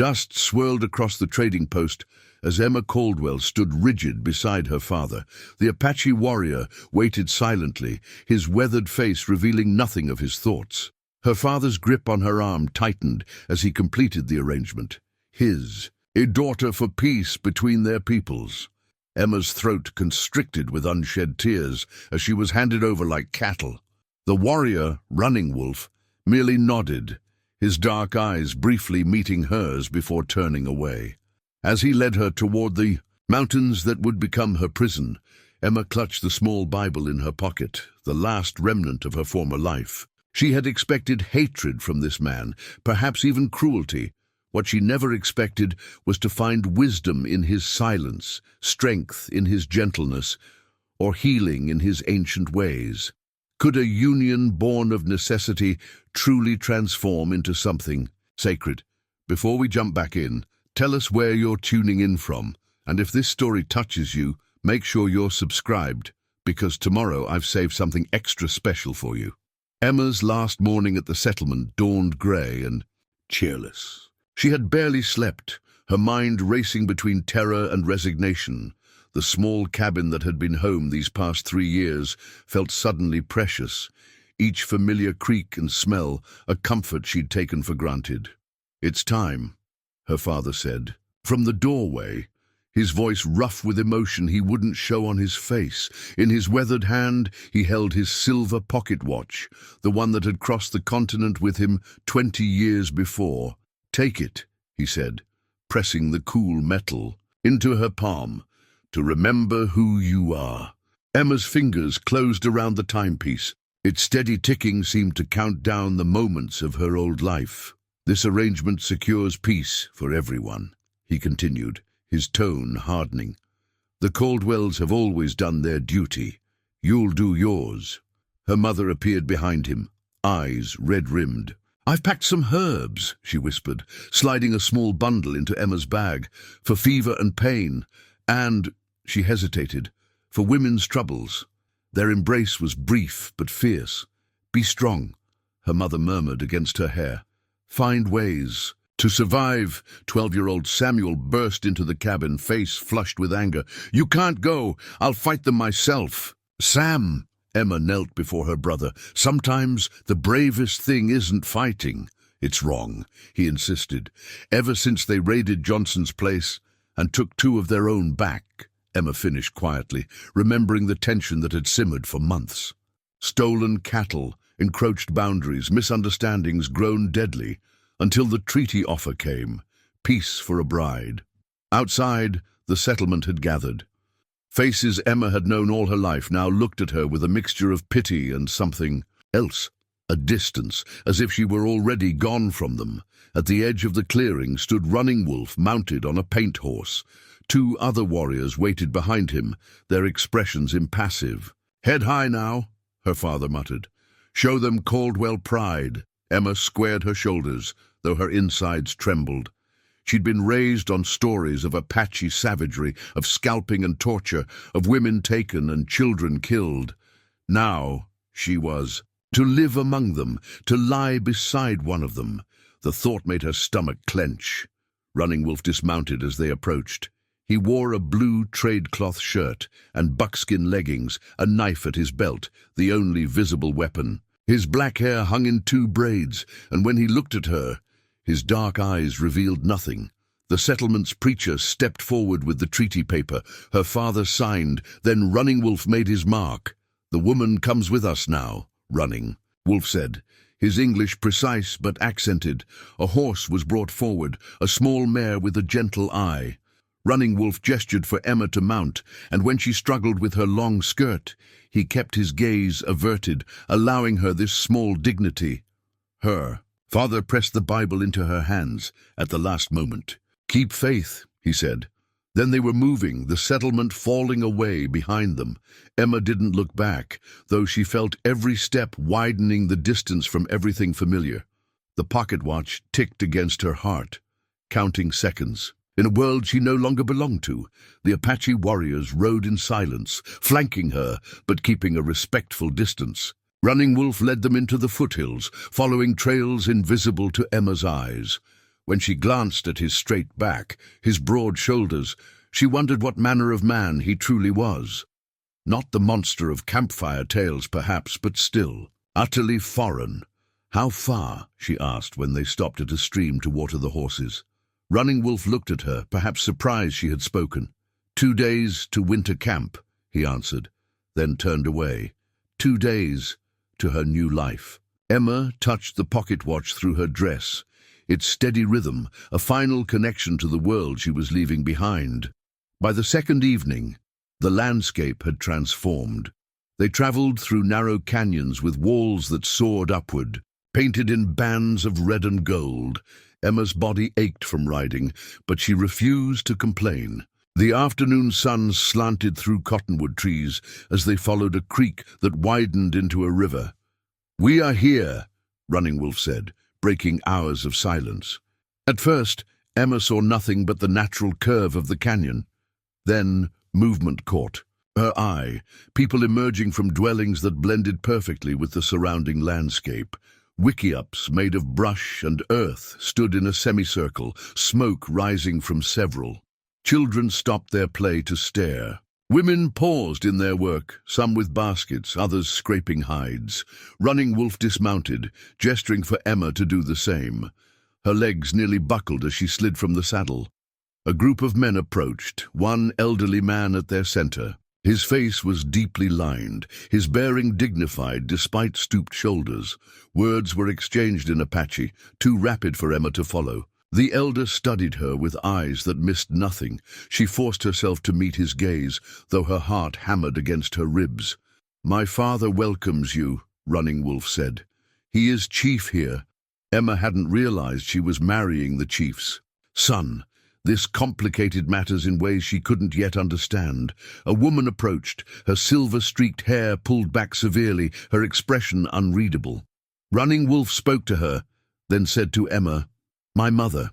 Dust swirled across the trading post as Emma Caldwell stood rigid beside her father. The Apache warrior waited silently, his weathered face revealing nothing of his thoughts. Her father's grip on her arm tightened as he completed the arrangement. A daughter for peace between their peoples. Emma's throat constricted with unshed tears as she was handed over like cattle. The warrior, Running Wolf, merely nodded, his dark eyes briefly meeting hers before turning away. As he led her toward the mountains that would become her prison, Emma clutched the small Bible in her pocket, the last remnant of her former life. She had expected hatred from this man, perhaps even cruelty. What she never expected was to find wisdom in his silence, strength in his gentleness, or healing in his ancient ways. Could a union born of necessity truly transform into something sacred? Before we jump back in, tell us where you're tuning in from, and if this story touches you, make sure you're subscribed, because tomorrow I've saved something extra special for you. Emma's last morning at the settlement dawned grey and cheerless. She had barely slept, her mind racing between terror and resignation. The small cabin that had been home these past 3 years felt suddenly precious, each familiar creak and smell a comfort she'd taken for granted. "It's time," her father said. From the doorway, his voice rough with emotion he wouldn't show on his face. In his weathered hand, he held his silver pocket watch, the one that had crossed the continent with him 20 years before. "Take it," he said, pressing the cool metal into her palm. "To remember who you are." Emma's fingers closed around the timepiece. Its steady ticking seemed to count down the moments of her old life. "This arrangement secures peace for everyone," he continued, his tone hardening. "The Caldwells have always done their duty. You'll do yours." Her mother appeared behind him, eyes red-rimmed. "I've packed some herbs," she whispered, sliding a small bundle into Emma's bag, "for fever and pain, and," she hesitated, "for women's troubles." Their embrace was brief but fierce. "Be strong," her mother murmured against her hair. "Find ways to survive." 12-year-old Samuel burst into the cabin, face flushed with anger. "You can't go. I'll fight them myself." "Sam!" Emma knelt before her brother. "Sometimes the bravest thing isn't fighting." "It's wrong," he insisted. "Ever since they raided Johnson's place and took 2 of their own back," Emma finished quietly, remembering the tension that had simmered for months. Stolen cattle, encroached boundaries, misunderstandings grown deadly, until the treaty offer came, peace for a bride. Outside, the settlement had gathered. Faces Emma had known all her life now looked at her with a mixture of pity and something else, a distance, as if she were already gone from them. At the edge of the clearing stood Running Wolf, mounted on a paint horse. 2 other warriors waited behind him, their expressions impassive. "Head high now," her father muttered. "Show them Caldwell pride." Emma squared her shoulders, though her insides trembled. She'd been raised on stories of Apache savagery, of scalping and torture, of women taken and children killed. Now she was to live among them, to lie beside one of them. The thought made her stomach clench. Running Wolf dismounted as they approached. He wore a blue trade-cloth shirt and buckskin leggings, a knife at his belt, the only visible weapon. His black hair hung in 2 braids, and when he looked at her, his dark eyes revealed nothing. The settlement's preacher stepped forward with the treaty paper. Her father signed, then Running Wolf made his mark. "The woman comes with us now," Running Wolf said, his English precise but accented. A horse was brought forward, a small mare with a gentle eye. Running Wolf gestured for Emma to mount, and when she struggled with her long skirt, he kept his gaze averted, allowing her this small dignity. Her father pressed the Bible into her hands at the last moment. "Keep faith," he said. Then they were moving, the settlement falling away behind them. Emma didn't look back, though she felt every step widening the distance from everything familiar. The pocket watch ticked against her heart, counting seconds. In a world she no longer belonged to, the Apache warriors rode in silence, flanking her, but keeping a respectful distance. Running Wolf led them into the foothills, following trails invisible to Emma's eyes. When she glanced at his straight back, his broad shoulders, she wondered what manner of man he truly was. Not the monster of campfire tales, perhaps, but still, utterly foreign. "How far?" she asked when they stopped at a stream to water the horses. Running Wolf looked at her, perhaps surprised she had spoken. 2 days to winter camp, he answered, then turned away. 2 days to her new life. Emma touched the pocket watch through her dress, its steady rhythm, a final connection to the world she was leaving behind. By the second evening, the landscape had transformed. They traveled through narrow canyons with walls that soared upward, painted in bands of red and gold. Emma's body ached from riding, but she refused to complain. The afternoon sun slanted through cottonwood trees as they followed a creek that widened into a river. "We are here," Running Wolf said, breaking hours of silence. At first, Emma saw nothing but the natural curve of the canyon. Then, movement caught her eye, people emerging from dwellings that blended perfectly with the surrounding landscape. Wickiups made of brush and earth stood in a semicircle, smoke rising from several. Children stopped their play to stare. Women paused in their work, some with baskets, others scraping hides. Running Wolf dismounted, gesturing for Emma to do the same. Her legs nearly buckled as she slid from the saddle. A group of men approached, one elderly man at their center. His face was deeply lined, his bearing dignified despite stooped shoulders. Words were exchanged in Apache, too rapid for Emma to follow. The elder studied her with eyes that missed nothing. She forced herself to meet his gaze, though her heart hammered against her ribs. "My father welcomes you," Running Wolf said. "He is chief here." Emma hadn't realized she was marrying the chief's son. This complicated matters in ways she couldn't yet understand. A woman approached, her silver-streaked hair pulled back severely, her expression unreadable. Running Wolf spoke to her, then said to Emma, "My mother."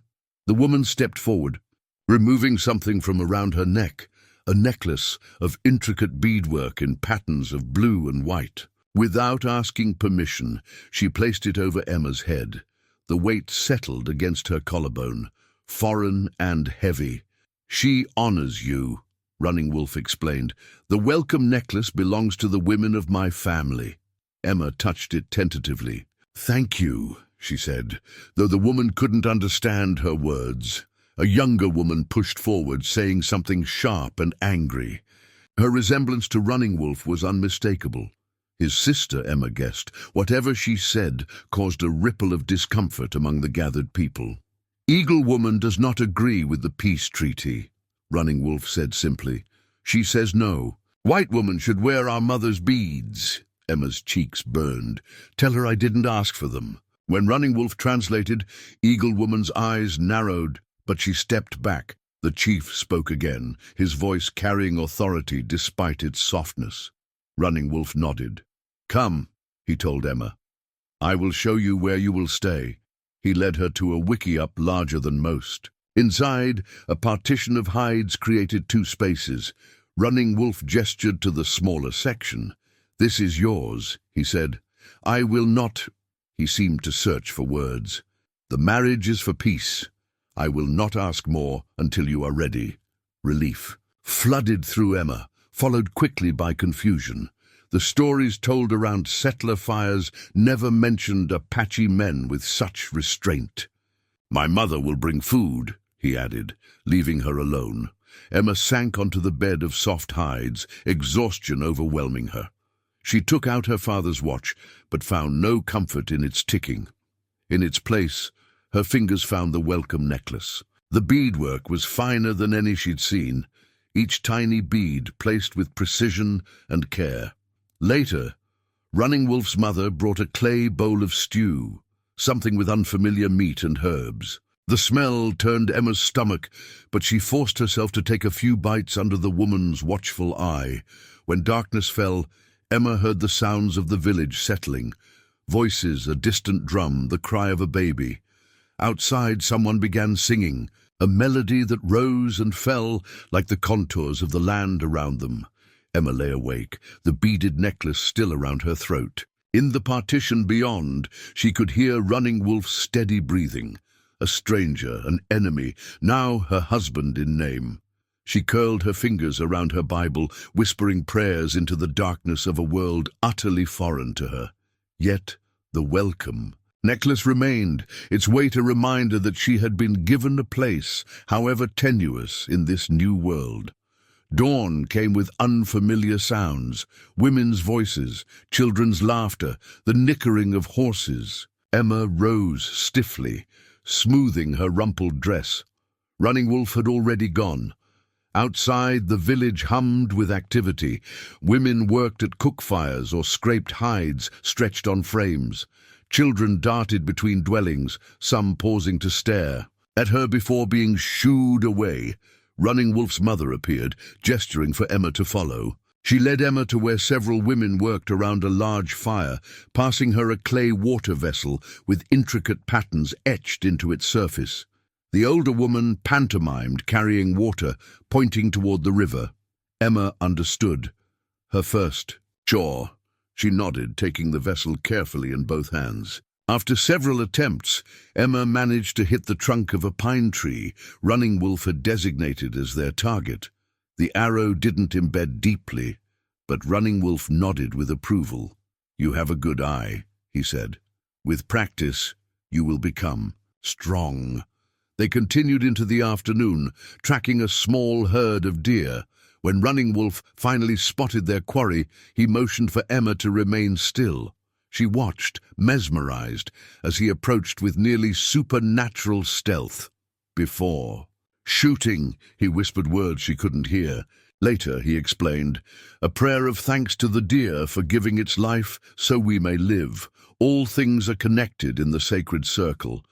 The woman stepped forward, removing something from around her neck, a necklace of intricate beadwork in patterns of blue and white. Without asking permission, she placed it over Emma's head. The weight settled against her collarbone, foreign and heavy. "She honors you," Running Wolf explained. "The welcome necklace belongs to the women of my family." Emma touched it tentatively. "Thank you," she said, though the woman couldn't understand her words. A younger woman pushed forward, saying something sharp and angry. Her resemblance to Running Wolf was unmistakable. His sister, Emma guessed. Whatever she said caused a ripple of discomfort among the gathered people. "Eagle Woman does not agree with the peace treaty," Running Wolf said simply. "She says no. White Woman should wear our mother's beads." Emma's cheeks burned. "Tell her I didn't ask for them." When Running Wolf translated, Eagle Woman's eyes narrowed, but she stepped back. The chief spoke again, his voice carrying authority despite its softness. Running Wolf nodded. "Come," he told Emma. "I will show you where you will stay." He led her to a wickiup larger than most. Inside, a partition of hides created 2 spaces. Running Wolf gestured to the smaller section. "This is yours," he said. "I will not—" He seemed to search for words. "The marriage is for peace. I will not ask more until you are ready." Relief flooded through Emma, followed quickly by confusion. The stories told around settler fires never mentioned Apache men with such restraint. "My mother will bring food," he added, leaving her alone. Emma sank onto the bed of soft hides, exhaustion overwhelming her. She took out her father's watch, but found no comfort in its ticking. In its place, her fingers found the welcome necklace. The beadwork was finer than any she'd seen, each tiny bead placed with precision and care. Later, Running Wolf's mother brought a clay bowl of stew, something with unfamiliar meat and herbs. The smell turned Emma's stomach, but she forced herself to take a few bites under the woman's watchful eye. When darkness fell, Emma heard the sounds of the village settling. Voices, a distant drum, the cry of a baby. Outside, someone began singing, a melody that rose and fell like the contours of the land around them. Emma lay awake, the beaded necklace still around her throat. In the partition beyond, she could hear Running Wolf's steady breathing. a stranger, an enemy, now her husband in name. She curled her fingers around her Bible, whispering prayers into the darkness of a world utterly foreign to her. Yet the welcome necklace remained, its weight a reminder that she had been given a place, however tenuous, in this new world. Dawn came with unfamiliar sounds, women's voices, children's laughter, the nickering of horses. Emma rose stiffly, smoothing her rumpled dress. Running Wolf had already gone. Outside, the village hummed with activity. Women worked at cook fires or scraped hides stretched on frames. Children darted between dwellings, some pausing to stare at her before being shooed away. Running Wolf's mother appeared, gesturing for Emma to follow. She led Emma to where several women worked around a large fire, passing her a clay water vessel with intricate patterns etched into its surface. The older woman pantomimed, carrying water, pointing toward the river. Emma understood. Her first chore. She nodded, taking the vessel carefully in both hands. After several attempts, Emma managed to hit the trunk of a pine tree Running Wolf had designated as their target. The arrow didn't embed deeply, but Running Wolf nodded with approval. "You have a good eye," he said. "With practice, you will become strong." They continued into the afternoon, tracking a small herd of deer. When Running Wolf finally spotted their quarry, he motioned for Emma to remain still. She watched, mesmerized, as he approached with nearly supernatural stealth. "Before shooting," he whispered words she couldn't hear. Later, he explained, "A prayer of thanks to the deer for giving its life so we may live. All things are connected in the sacred circle."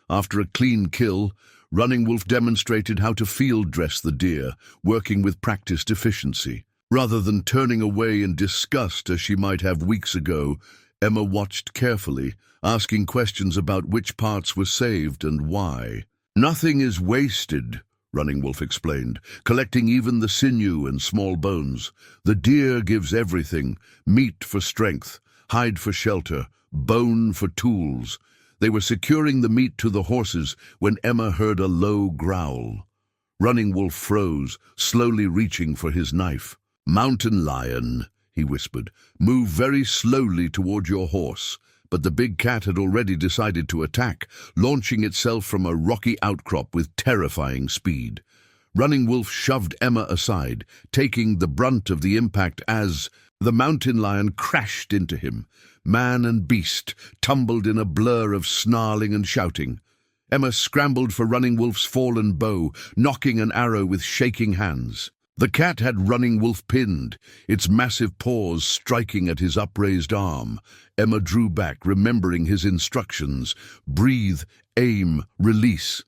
After a clean kill, Running Wolf demonstrated how to field dress the deer, working with practiced efficiency. Rather than turning away in disgust as she might have weeks ago, Emma watched carefully, asking questions about which parts were saved and why. "Nothing is wasted," Running Wolf explained, collecting even the sinew and small bones. "The deer gives everything, meat for strength, hide for shelter, bone for tools." They were securing the meat to the horses when Emma heard a low growl. Running Wolf froze, slowly reaching for his knife. "Mountain lion," he whispered, "move very slowly toward your horse." But the big cat had already decided to attack, launching itself from a rocky outcrop with terrifying speed. Running Wolf shoved Emma aside, taking the brunt of the impact as the mountain lion crashed into him. Man and beast tumbled in a blur of snarling and shouting. Emma scrambled for Running Wolf's fallen bow, knocking an arrow with shaking hands. The cat had Running Wolf pinned, its massive paws striking at his upraised arm. Emma drew back, remembering his instructions. Breathe, aim, release.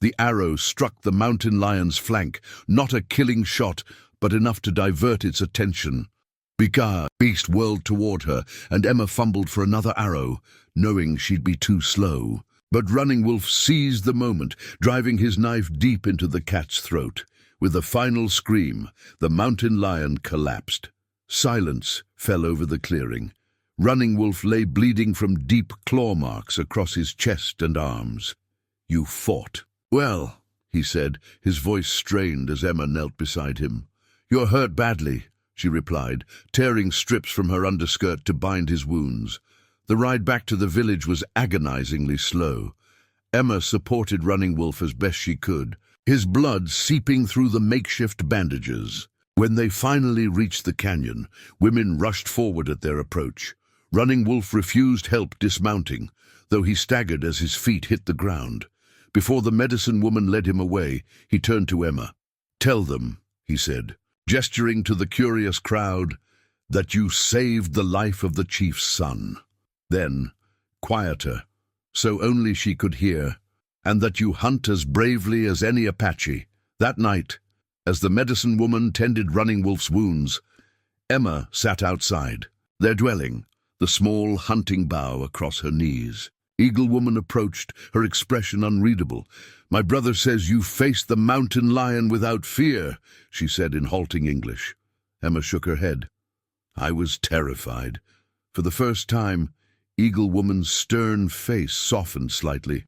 The arrow struck the mountain lion's flank, not a killing shot, but enough to divert its attention. "Bika!" Beast whirled toward her, and Emma fumbled for another arrow, knowing she'd be too slow. But Running Wolf seized the moment, driving his knife deep into the cat's throat. With a final scream, the mountain lion collapsed. Silence fell over the clearing. Running Wolf lay bleeding from deep claw marks across his chest and arms. "You fought." "Well," he said, his voice strained as Emma knelt beside him. "You're hurt badly," she replied, tearing strips from her underskirt to bind his wounds. The ride back to the village was agonizingly slow. Emma supported Running Wolf as best she could, his blood seeping through the makeshift bandages. When they finally reached the canyon, women rushed forward at their approach. Running Wolf refused help dismounting, though he staggered as his feet hit the ground. Before the medicine woman led him away, he turned to Emma. "Tell them," he said, gesturing to the curious crowd, "that you saved the life of the chief's son." Then, quieter, so only she could hear, "and that you hunt as bravely as any Apache." That night, as the medicine woman tended Running Wolf's wounds, Emma sat outside, their dwelling, the small hunting bow across her knees. Eagle Woman approached, her expression unreadable. "My brother says you faced the mountain lion without fear," she said in halting English. Emma shook her head. "I was terrified." For the first time, Eagle Woman's stern face softened slightly.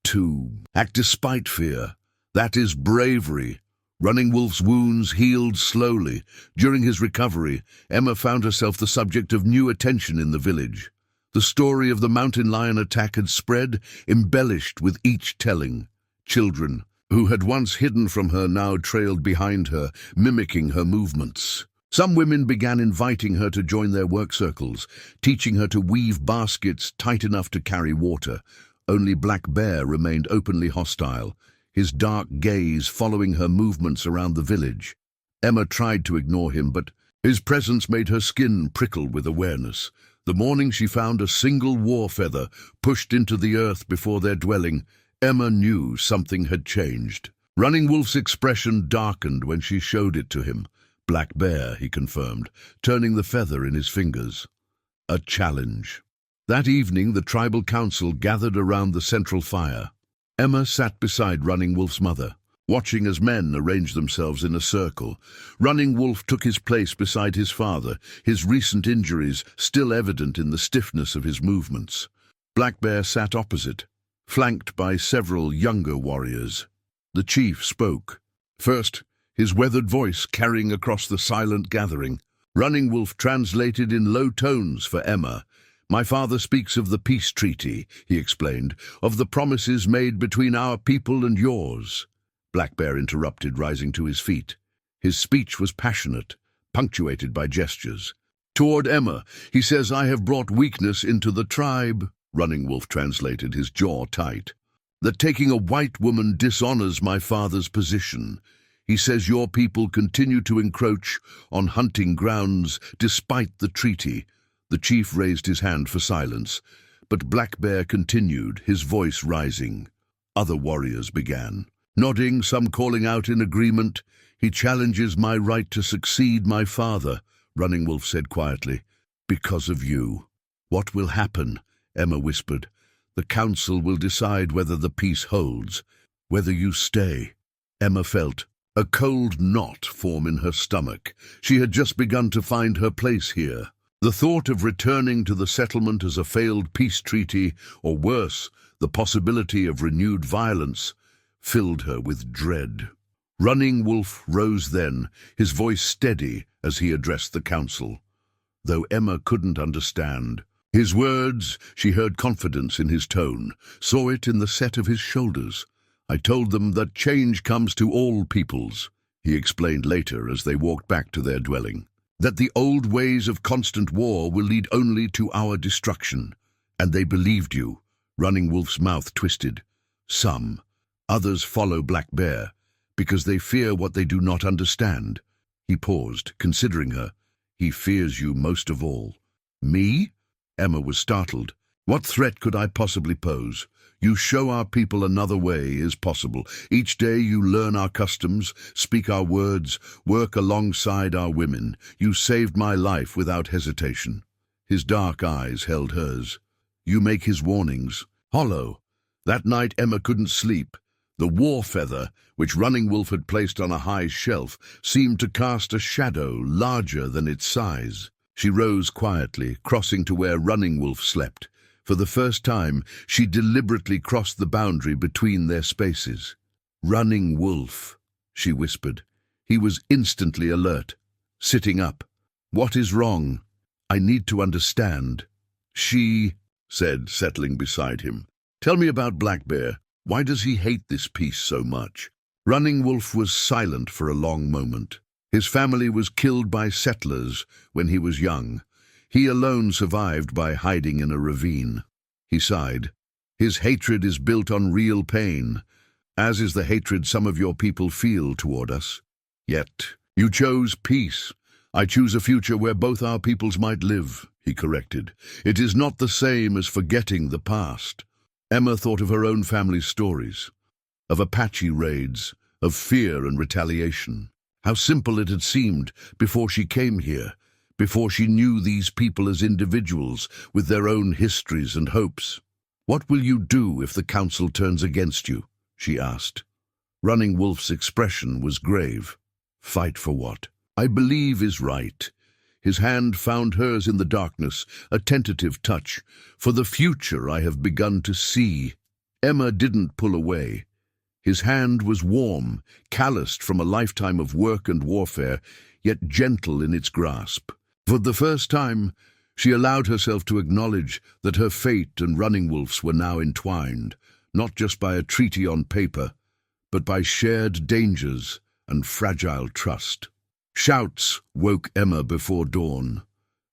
to act despite fear. That is bravery. Running Wolf's wounds healed slowly. During his recovery, Emma found herself the subject of new attention in the village. The story of the mountain lion attack had spread, embellished with each telling. Children, who had once hidden from her, now trailed behind her, mimicking her movements. Some women began inviting her to join their work circles, teaching her to weave baskets tight enough to carry water. Only Black Bear remained openly hostile, his dark gaze following her movements around the village. Emma tried to ignore him, but his presence made her skin prickle with awareness. The morning she found a single war feather pushed into the earth before their dwelling, Emma knew something had changed. Running Wolf's expression darkened when she showed it to him. Black Bear, he confirmed, turning the feather in his fingers. A challenge. That evening, the tribal council gathered around the central fire. Emma sat beside Running Wolf's mother, watching as men arranged themselves in a circle. Running Wolf took his place beside his father, his recent injuries still evident in the stiffness of his movements. Black Bear sat opposite, flanked by several younger warriors. The chief spoke. First, his weathered voice carrying across the silent gathering. Running Wolf translated in low tones for Emma. "My father speaks of the peace treaty," he explained, "of the promises made between our people and yours." Black Bear interrupted, rising to his feet. His speech was passionate, punctuated by gestures. "Toward Emma, he says I have brought weakness into the tribe," Running Wolf translated, his jaw tight. "That taking a white woman dishonors my father's position. He says your people continue to encroach on hunting grounds despite the treaty." The chief raised his hand for silence, but Black Bear continued, his voice rising. Other warriors began, nodding, some calling out in agreement. "He challenges my right to succeed my father," Running Wolf said quietly. "Because of you." "What will happen?" Emma whispered. "The council will decide whether the peace holds, whether you stay." Emma felt a cold knot form in her stomach. She had just begun to find her place here. The thought of returning to the settlement as a failed peace treaty, or worse, the possibility of renewed violence, filled her with dread. Running Wolf rose then, his voice steady as he addressed the council. Though Emma couldn't understand his words, she heard confidence in his tone, saw it in the set of his shoulders. "I told them that change comes to all peoples," he explained later as they walked back to their dwelling. "That the old ways of constant war will lead only to our destruction. And they believed you." Running Wolf's mouth twisted. "Some. Others follow Black Bear, because they fear what they do not understand." He paused, considering her. "He fears you most of all." "Me?" Emma was startled. "What threat could I possibly pose? You show our people another way is possible. Each day you learn our customs, speak our words, work alongside our women. You saved my life without hesitation." His dark eyes held hers. "You make his warnings hollow." That night Emma couldn't sleep. The war feather, which Running Wolf had placed on a high shelf, seemed to cast a shadow larger than its size. She rose quietly, crossing to where Running Wolf slept. For the first time, she deliberately crossed the boundary between their spaces. "Running Wolf," she whispered. He was instantly alert, sitting up. "What is wrong? I need to understand." "She," said, settling beside him. "Tell me about Black Bear. Why does he hate this peace so much?" Running Wolf was silent for a long moment. His family was killed by settlers when he was young. He alone survived by hiding in a ravine. He sighed. "His hatred is built on real pain, as is the hatred some of your people feel toward us. Yet, you chose peace. I choose a future where both our peoples might live," he corrected. "It is not the same as forgetting the past." Emma thought of her own family's stories, of Apache raids, of fear and retaliation. How simple it had seemed before she came here, before she knew these people as individuals with their own histories and hopes. "What will you do if the council turns against you?" she asked. Running Wolf's expression was grave. "Fight for what I believe is right." His hand found hers in the darkness, a tentative touch. "For the future I have begun to see." Emma didn't pull away. His hand was warm, calloused from a lifetime of work and warfare, yet gentle in its grasp. For the first time, she allowed herself to acknowledge that her fate and Running Wolf's were now entwined, not just by a treaty on paper, but by shared dangers and fragile trust. Shouts woke Emma before dawn.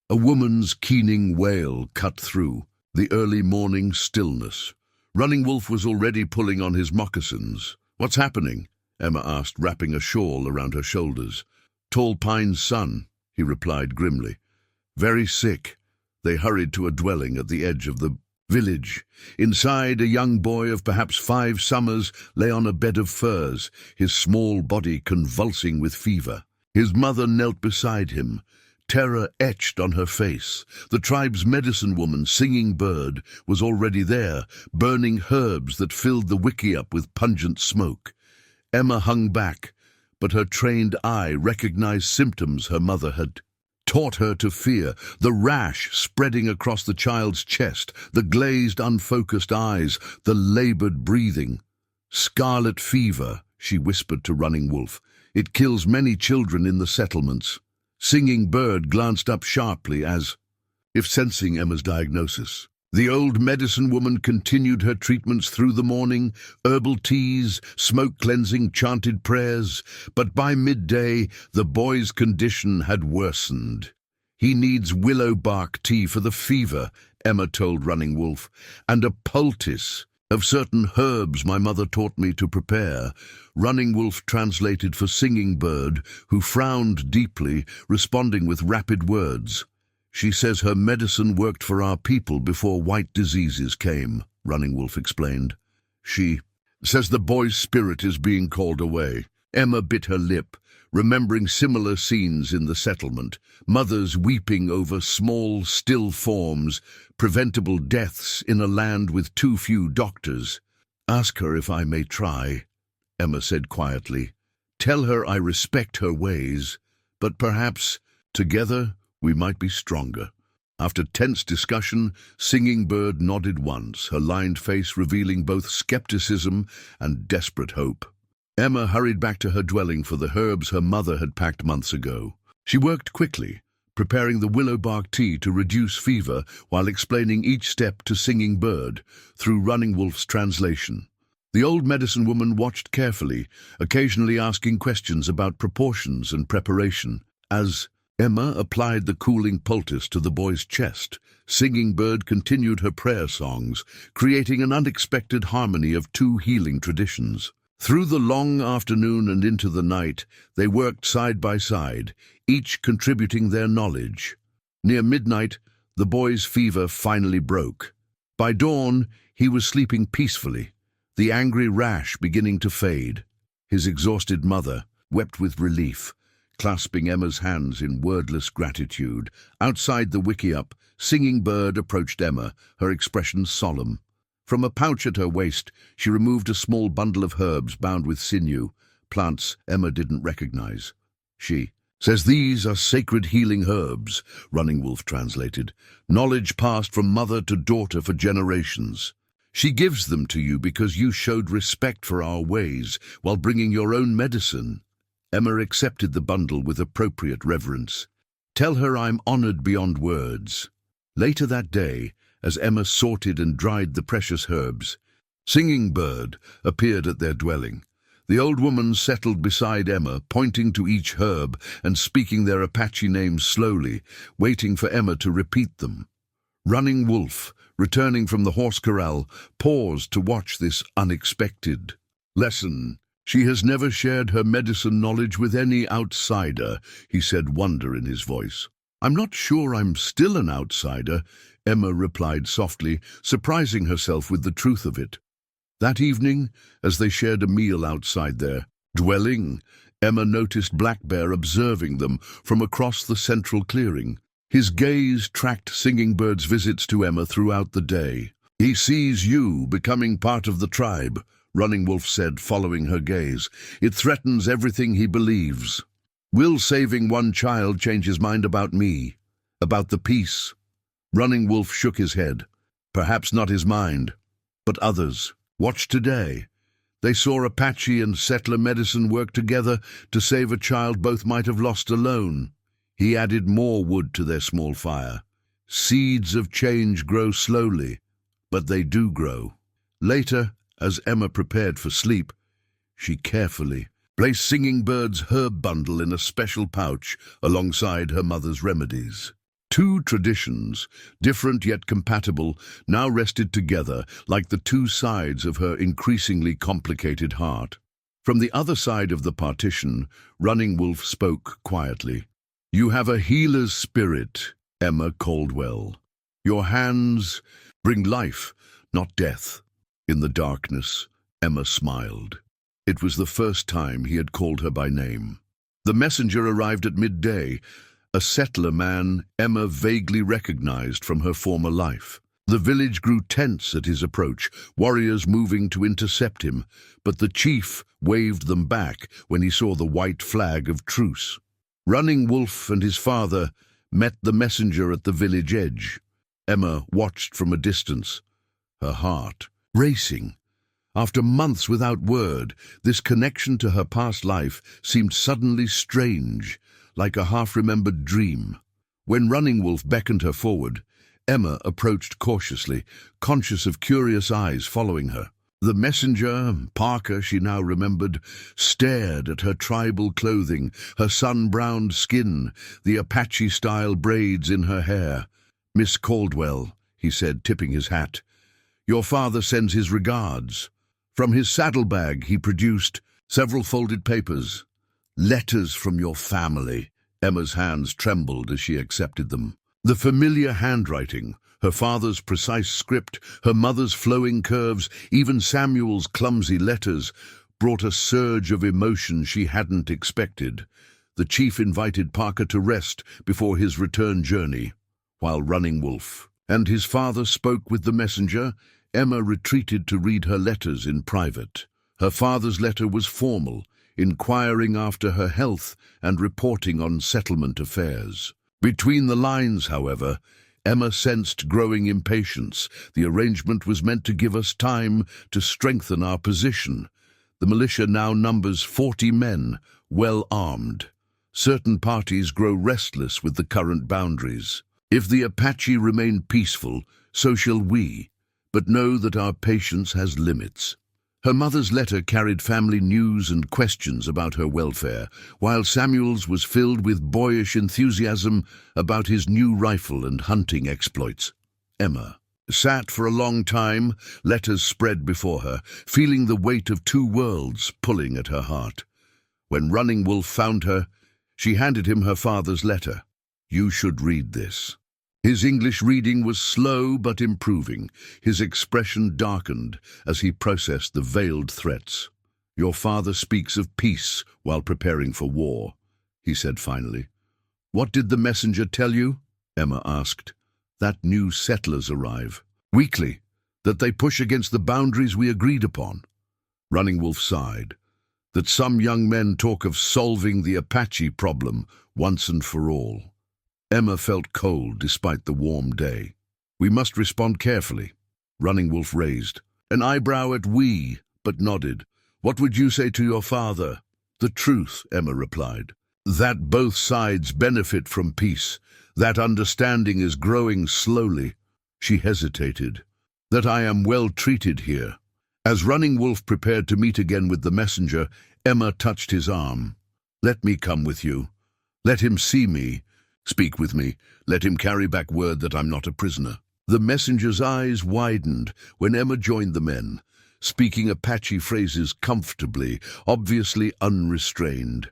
A woman's keening wail cut through the early morning stillness. Running Wolf was already pulling on his moccasins. "What's happening?" Emma asked, wrapping a shawl around her shoulders. "Tall Pine's son," he replied grimly. "Very sick." They hurried to a dwelling at the edge of the village. Inside, a young boy of perhaps 5 summers lay on a bed of furs, his small body convulsing with fever. His mother knelt beside him, terror etched on her face. The tribe's medicine woman, Singing Bird, was already there, burning herbs that filled the wickiup with pungent smoke. Emma hung back, but her trained eye recognized symptoms her mother had taught her to fear: the rash spreading across the child's chest, the glazed, unfocused eyes, the labored breathing. "Scarlet fever," she whispered to Running Wolf. "It kills many children in the settlements." Singing Bird glanced up sharply as if sensing Emma's diagnosis. The old medicine woman continued her treatments through the morning, herbal teas, smoke-cleansing, chanted prayers, but by midday the boy's condition had worsened. "He needs willow bark tea for the fever," Emma told Running Wolf, "and a poultice of certain herbs my mother taught me to prepare." Running Wolf translated for Singing Bird, who frowned deeply, responding with rapid words. "She says her medicine worked for our people before white diseases came," Running Wolf explained. "She says the boy's spirit is being called away." Emma bit her lip, remembering similar scenes in the settlement, mothers weeping over small, still forms, preventable deaths in a land with too few doctors. "Ask her if I may try," Emma said quietly. "Tell her I respect her ways, but perhaps, together, we might be stronger." After tense discussion, Singing Bird nodded once, her lined face revealing both skepticism and desperate hope. Emma hurried back to her dwelling for the herbs her mother had packed months ago. She worked quickly, preparing the willow bark tea to reduce fever while explaining each step to Singing Bird through Running Wolf's translation. The old medicine woman watched carefully, occasionally asking questions about proportions and preparation. As Emma applied the cooling poultice to the boy's chest, Singing Bird continued her prayer songs, creating an unexpected harmony of 2 healing traditions. Through the long afternoon and into the night, they worked side by side, each contributing their knowledge. Near midnight, the boy's fever finally broke. By dawn, he was sleeping peacefully, the angry rash beginning to fade. His exhausted mother wept with relief, clasping Emma's hands in wordless gratitude. Outside the wickiup, Singing Bird approached Emma, her expression solemn. From a pouch at her waist, she removed a small bundle of herbs bound with sinew, plants Emma didn't recognize. "She says these are sacred healing herbs," Running Wolf translated, "knowledge passed from mother to daughter for generations. She gives them to you because you showed respect for our ways while bringing your own medicine." Emma accepted the bundle with appropriate reverence. "Tell her I'm honored beyond words." Later that day, as Emma sorted and dried the precious herbs, Singing Bird appeared at their dwelling. The old woman settled beside Emma, pointing to each herb and speaking their Apache names slowly, waiting for Emma to repeat them. Running Wolf, returning from the horse corral, paused to watch this unexpected lesson. "She has never shared her medicine knowledge with any outsider," he said, wonder in his voice. "I'm not sure I'm still an outsider," Emma replied softly, surprising herself with the truth of it. That evening, as they shared a meal outside their dwelling, Emma noticed Black Bear observing them from across the central clearing. His gaze tracked Singing Bird's visits to Emma throughout the day. "He sees you becoming part of the tribe," Running Wolf said, following her gaze. "It threatens everything he believes. Will saving one child change his mind about me, about the peace?" Running Wolf shook his head. "Perhaps not his mind, but others." Watch today. They saw Apache and settler medicine work together to save a child both might have lost alone. He added more wood to their small fire. Seeds of change grow slowly, but they do grow. Later, as Emma prepared for sleep, she carefully placed Singing Bird's herb bundle in a special pouch alongside her mother's remedies. Two traditions, different yet compatible, now rested together like the two sides of her increasingly complicated heart. From the other side of the partition, Running Wolf spoke quietly. "You have a healer's spirit, Emma Caldwell. Your hands bring life, not death." In the darkness, Emma smiled. It was the first time he had called her by name. The messenger arrived at midday, a settler man Emma vaguely recognized from her former life. The village grew tense at his approach, warriors moving to intercept him, but the chief waved them back when he saw the white flag of truce. Running Wolf and his father met the messenger at the village edge. Emma watched from a distance, her heart racing. After months without word, this connection to her past life seemed suddenly strange, like a half-remembered dream. When Running Wolf beckoned her forward, Emma approached cautiously, conscious of curious eyes following her. The messenger, Parker she now remembered, stared at her tribal clothing, her sun-browned skin, the Apache-style braids in her hair. "Miss Caldwell," he said, tipping his hat, "your father sends his regards." From his saddlebag he produced several folded papers. "Letters from your family." Emma's hands trembled as she accepted them. The familiar handwriting, her father's precise script, her mother's flowing curves, even Samuel's clumsy letters, brought a surge of emotion she hadn't expected. The chief invited Parker to rest before his return journey. While Running Wolf and his father spoke with the messenger, Emma retreated to read her letters in private. Her father's letter was formal, inquiring after her health and reporting on settlement affairs. Between the lines, however, Emma sensed growing impatience. The arrangement was meant to give us time to strengthen our position. The militia now numbers 40 men, well armed. Certain parties grow restless with the current boundaries. If the Apache remain peaceful, so shall we. But know that our patience has limits. Her mother's letter carried family news and questions about her welfare, while Samuel's was filled with boyish enthusiasm about his new rifle and hunting exploits. Emma sat for a long time, letters spread before her, feeling the weight of two worlds pulling at her heart. When Running Wolf found her, she handed him her father's letter. "You should read this." His English reading was slow but improving. His expression darkened as he processed the veiled threats. "Your father speaks of peace while preparing for war," he said finally. "What did the messenger tell you?" Emma asked. "That new settlers arrive weekly, that they push against the boundaries we agreed upon." Running Wolf sighed. "That some young men talk of solving the Apache problem once and for all." Emma felt cold despite the warm day. "We must respond carefully." Running Wolf raised an eyebrow at "we," but nodded. "What would you say to your father?" "The truth," Emma replied. "That both sides benefit from peace. That understanding is growing slowly." She hesitated. "That I am well treated here." As Running Wolf prepared to meet again with the messenger, Emma touched his arm. "Let me come with you. Let him see me. Speak with me. Let him carry back word that I'm not a prisoner." The messenger's eyes widened when Emma joined the men, speaking Apache phrases comfortably, obviously unrestrained.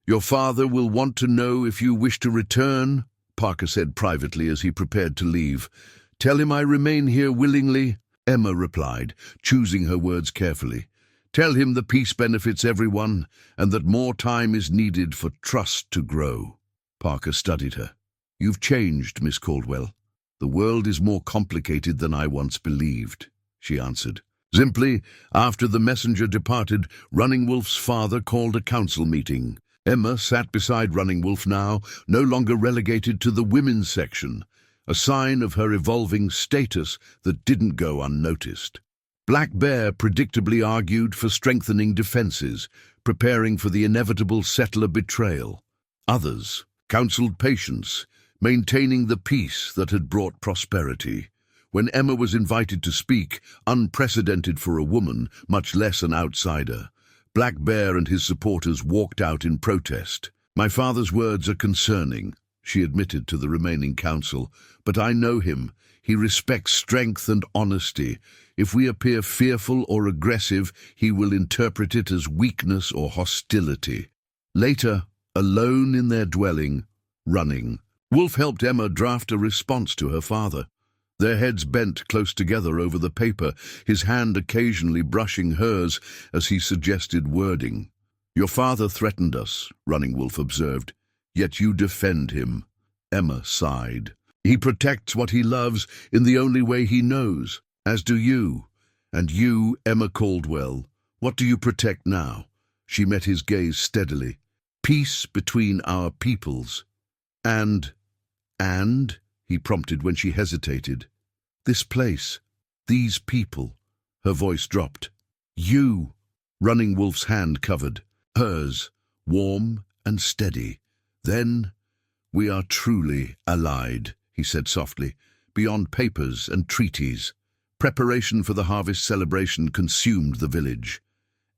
"Your father will want to know if you wish to return," Parker said privately as he prepared to leave. "Tell him I remain here willingly," Emma replied, choosing her words carefully. "Tell him the peace benefits everyone and that more time is needed for trust to grow." Parker studied her. "You've changed, Miss Caldwell. The world is more complicated than I once believed," she answered. Simply, after the messenger departed, Running Wolf's father called a council meeting. Emma sat beside Running Wolf now, no longer relegated to the women's section, a sign of her evolving status that didn't go unnoticed. Black Bear predictably argued for strengthening defenses, preparing for the inevitable settler betrayal. Others counseled patience, maintaining the peace that had brought prosperity. When Emma was invited to speak, unprecedented for a woman, much less an outsider, Black Bear and his supporters walked out in protest. "My father's words are concerning," she admitted to the remaining council, "but I know him. He respects strength and honesty. If we appear fearful or aggressive, he will interpret it as weakness or hostility." Later, alone in their dwelling, running, Wolf helped Emma draft a response to her father. Their heads bent close together over the paper, his hand occasionally brushing hers as he suggested wording. "Your father threatened us," Running Wolf observed, "yet you defend him." Emma sighed. "He protects what he loves in the only way he knows, as do you. And you, Emma Caldwell, what do you protect now?" She met his gaze steadily. "Peace between our peoples. And, he prompted when she hesitated. "This place, these people." Her voice dropped. "You." Running Wolf's hand covered hers, warm and steady. "Then we are truly allied," he said softly, "beyond papers and treaties." Preparation for the harvest celebration consumed the village.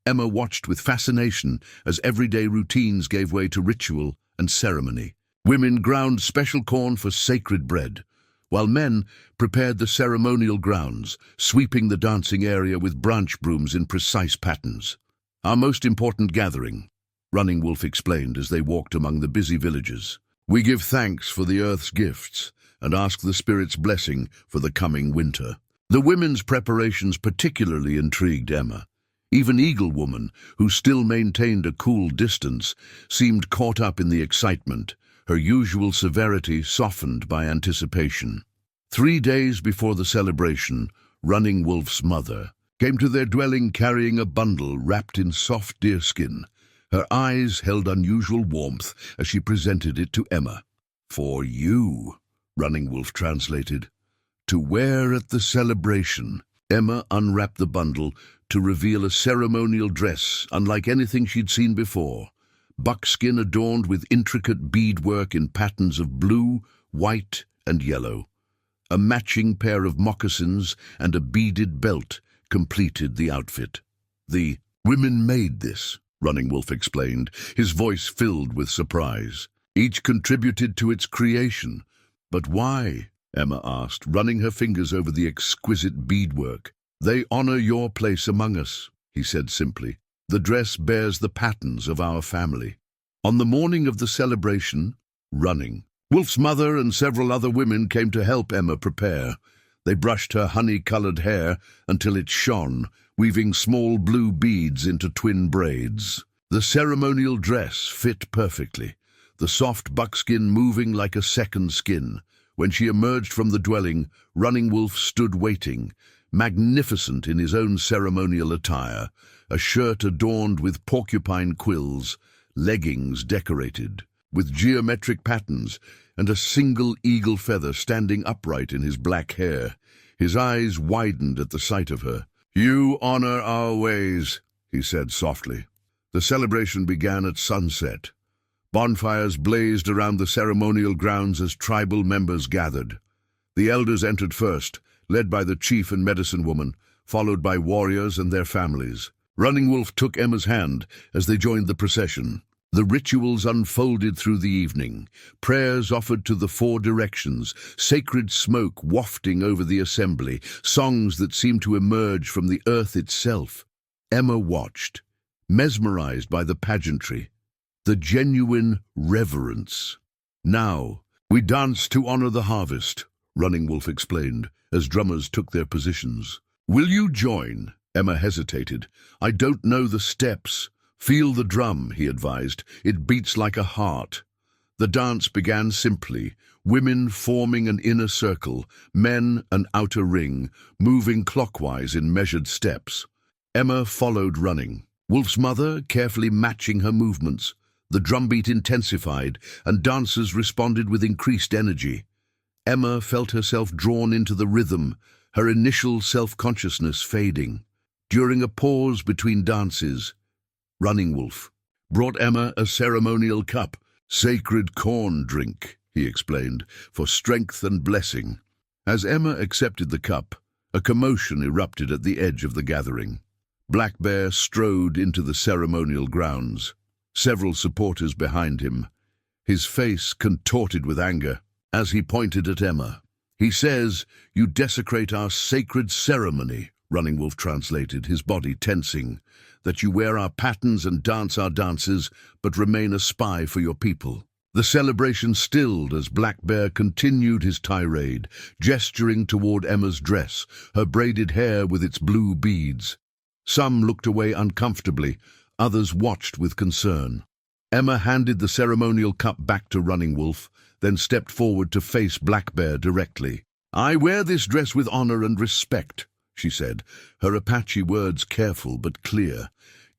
Emma watched with fascination as everyday routines gave way to ritual and ceremony. Women ground special corn for sacred bread, while men prepared the ceremonial grounds, sweeping the dancing area with branch brooms in precise patterns. "Our most important gathering," Running Wolf explained as they walked among the busy villagers. "We give thanks for the earth's gifts and ask the spirit's blessing for the coming winter." The women's preparations particularly intrigued Emma. Even Eagle Woman, who still maintained a cool distance, seemed caught up in the excitement, her usual severity softened by anticipation. 3 days before the celebration, Running Wolf's mother came to their dwelling carrying a bundle wrapped in soft deerskin. Her eyes held unusual warmth as she presented it to Emma. "For you," Running Wolf translated, "to wear at the celebration." Emma unwrapped the bundle to reveal a ceremonial dress unlike anything she'd seen before. Buckskin adorned with intricate beadwork in patterns of blue, white, and yellow. A matching pair of moccasins and a beaded belt completed the outfit. "The women made this," Running Wolf explained, his voice filled with surprise. "Each contributed to its creation. But why?" Emma asked, running her fingers over the exquisite beadwork. "They honor your place among us," he said simply. "The dress bears the patterns of our family." On the morning of the celebration, Running Wolf's mother and several other women came to help Emma prepare. They brushed her honey-colored hair until it shone, weaving small blue beads into twin braids. The ceremonial dress fit perfectly, the soft buckskin moving like a second skin. When she emerged from the dwelling, Running Wolf stood waiting, magnificent in his own ceremonial attire, a shirt adorned with porcupine quills, leggings decorated with geometric patterns, and a single eagle feather standing upright in his black hair. His eyes widened at the sight of her. "You honor our ways," he said softly. The celebration began at sunset. Bonfires blazed around the ceremonial grounds as tribal members gathered. The elders entered first, led by the chief and medicine woman, followed by warriors and their families. Running Wolf took Emma's hand as they joined the procession. The rituals unfolded through the evening, prayers offered to the 4 directions, sacred smoke wafting over the assembly, songs that seemed to emerge from the earth itself. Emma watched, mesmerized by the pageantry, the genuine reverence. "Now, we dance to honor the harvest," Running Wolf explained, as drummers took their positions. "Will you join?" Emma hesitated. "I don't know the steps." "Feel the drum," he advised. "It beats like a heart." The dance began simply, women forming an inner circle, men an outer ring, moving clockwise in measured steps. Emma followed Running Wolf's mother carefully matching her movements. The drumbeat intensified, and dancers responded with increased energy. Emma felt herself drawn into the rhythm, her initial self-consciousness fading. During a pause between dances, Running Wolf brought Emma a ceremonial cup. "Sacred corn drink," he explained, "for strength and blessing." As Emma accepted the cup, a commotion erupted at the edge of the gathering. Black Bear strode into the ceremonial grounds, several supporters behind him, his face contorted with anger. As he pointed at Emma, "He says, you desecrate our sacred ceremony," Running Wolf translated, his body tensing, "that you wear our patterns and dance our dances, but remain a spy for your people." The celebration stilled as Black Bear continued his tirade, gesturing toward Emma's dress, her braided hair with its blue beads. Some looked away uncomfortably, others watched with concern. Emma handed the ceremonial cup back to Running Wolf, then stepped forward to face Black Bear directly. "I wear this dress with honor and respect," she said, her Apache words careful but clear,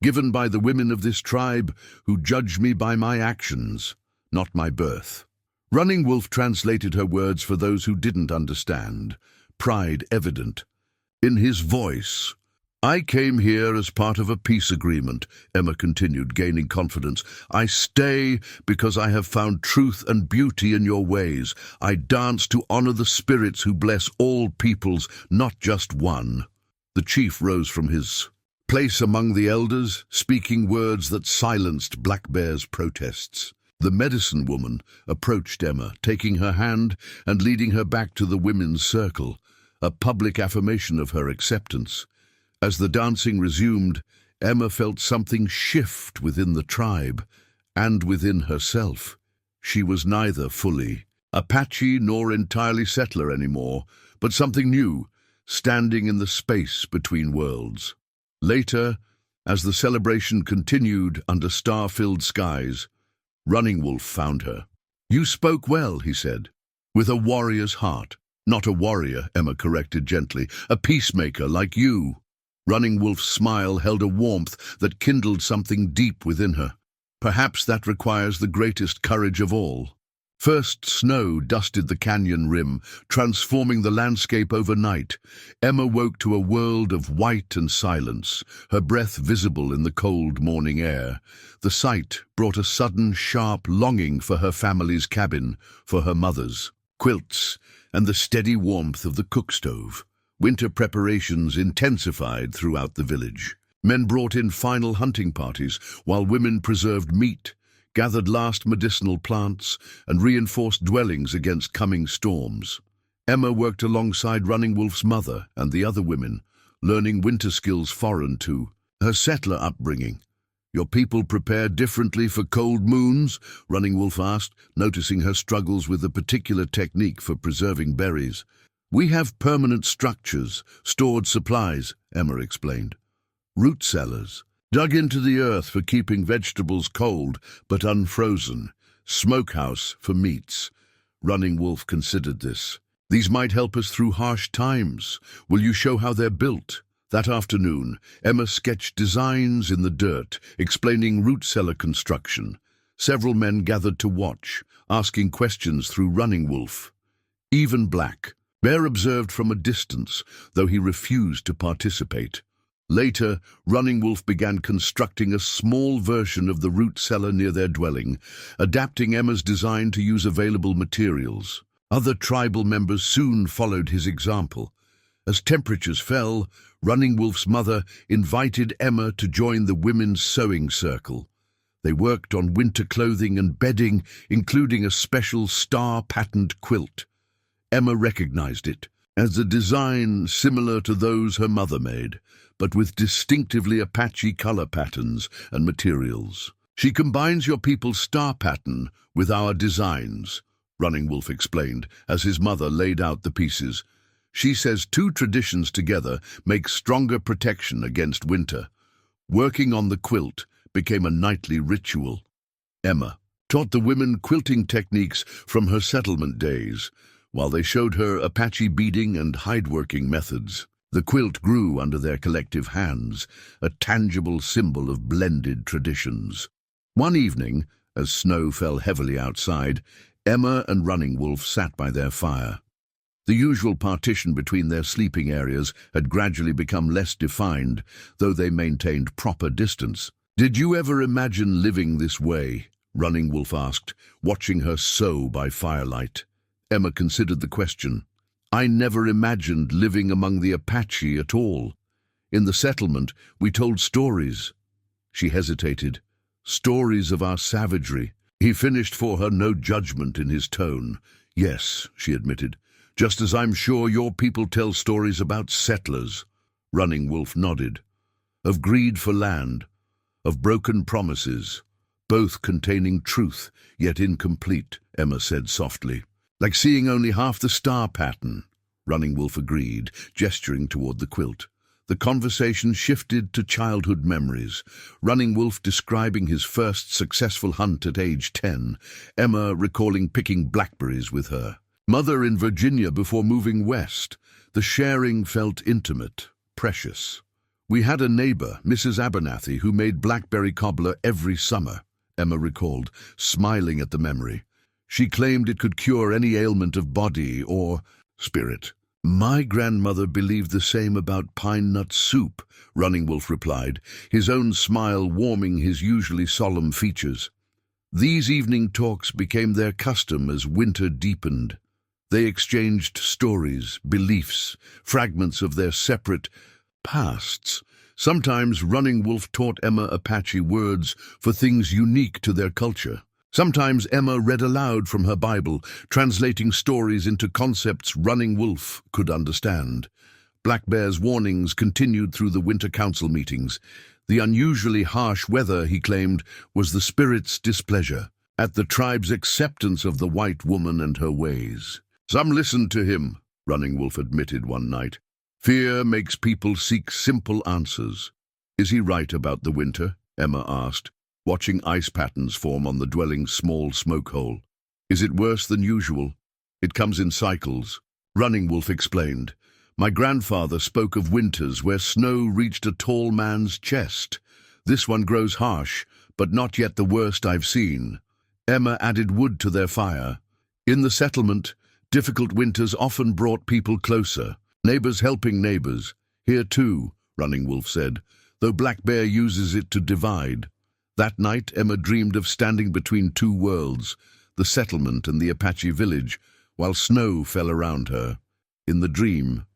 "given by the women of this tribe who judge me by my actions, not my birth." Running Wolf translated her words for those who didn't understand, pride evident in his voice. "I came here as part of a peace agreement," Emma continued, gaining confidence. "I stay because I have found truth and beauty in your ways. I dance to honor the spirits who bless all peoples, not just one." The chief rose from his place among the elders, speaking words that silenced Black Bear's protests. The medicine woman approached Emma, taking her hand and leading her back to the women's circle, a public affirmation of her acceptance. As the dancing resumed, Emma felt something shift within the tribe and within herself. She was neither fully Apache nor entirely settler anymore, but something new, standing in the space between worlds. Later, as the celebration continued under star-filled skies, Running Wolf found her. "You spoke well," he said, "with a warrior's heart." "Not a warrior," Emma corrected gently, "a peacemaker like you." Running Wolf's smile held a warmth that kindled something deep within her. "Perhaps that requires the greatest courage of all." First snow dusted the canyon rim, transforming the landscape overnight. Emma woke to a world of white and silence, her breath visible in the cold morning air. The sight brought a sudden, sharp longing for her family's cabin, for her mother's quilts, and the steady warmth of the cook stove. Winter preparations intensified throughout the village. Men brought in final hunting parties, while women preserved meat, gathered last medicinal plants, and reinforced dwellings against coming storms. Emma worked alongside Running Wolf's mother and the other women, learning winter skills foreign to her settler upbringing. "Your people prepare differently for cold moons?" Running Wolf asked, noticing her struggles with a particular technique for preserving berries. "We have permanent structures, stored supplies," Emma explained. "Root cellars, dug into the earth for keeping vegetables cold but unfrozen. Smokehouse for meats." Running Wolf considered this. "These might help us through harsh times. Will you show how they're built?" That afternoon, Emma sketched designs in the dirt, explaining root cellar construction. Several men gathered to watch, asking questions through Running Wolf. Even Black Bear observed from a distance, though he refused to participate. Later, Running Wolf began constructing a small version of the root cellar near their dwelling, adapting Emma's design to use available materials. Other tribal members soon followed his example. As temperatures fell, Running Wolf's mother invited Emma to join the women's sewing circle. They worked on winter clothing and bedding, including a special star-patterned quilt. Emma recognized it as a design similar to those her mother made, but with distinctively Apache color patterns and materials. "She combines your people's star pattern with our designs," Running Wolf explained as his mother laid out the pieces. "She says two traditions together make stronger protection against winter." Working on the quilt became a nightly ritual. Emma taught the women quilting techniques from her settlement days, while they showed her Apache beading and hideworking methods. The quilt grew under their collective hands, a tangible symbol of blended traditions. One evening, as snow fell heavily outside, Emma and Running Wolf sat by their fire. The usual partition between their sleeping areas had gradually become less defined, though they maintained proper distance. "Did you ever imagine living this way?" Running Wolf asked, watching her sew by firelight. Emma considered the question. "I never imagined living among the Apache at all. In the settlement, we told stories." She hesitated. "Stories of our savagery." He finished for her, no judgment in his tone. "Yes," she admitted, "just as I'm sure your people tell stories about settlers." Running Wolf nodded. "Of greed for land, of broken promises, both containing truth, yet incomplete," Emma said softly. "Like seeing only half the star pattern," Running Wolf agreed, gesturing toward the quilt. The conversation shifted to childhood memories, Running Wolf describing his first successful hunt at age 10, Emma recalling picking blackberries with her mother in Virginia before moving west. The sharing felt intimate, precious. "We had a neighbor, Mrs. Abernathy, who made blackberry cobbler every summer," Emma recalled, smiling at the memory. "She claimed it could cure any ailment of body or spirit." "My grandmother believed the same about pine nut soup," Running Wolf replied, his own smile warming his usually solemn features. These evening talks became their custom as winter deepened. They exchanged stories, beliefs, fragments of their separate pasts. Sometimes Running Wolf taught Emma Apache words for things unique to their culture. Sometimes Emma read aloud from her Bible, translating stories into concepts Running Wolf could understand. Black Bear's warnings continued through the winter council meetings. The unusually harsh weather, he claimed, was the spirit's displeasure at the tribe's acceptance of the white woman and her ways. "Some listened to him," Running Wolf admitted one night. "Fear makes people seek simple answers." "Is he right about the winter?" Emma asked, watching ice patterns form on the dwelling's small smoke hole. "Is it worse than usual?" "It comes in cycles," Running Wolf explained. "My grandfather spoke of winters where snow reached a tall man's chest. This one grows harsh, but not yet the worst I've seen." Emma added wood to their fire. "In the settlement, difficult winters often brought people closer, neighbors helping neighbors. Here too," Running Wolf said, "though Black Bear uses it to divide." That night, Emma dreamed of standing between two worlds, the settlement and the Apache village, while snow fell around her. In the dream,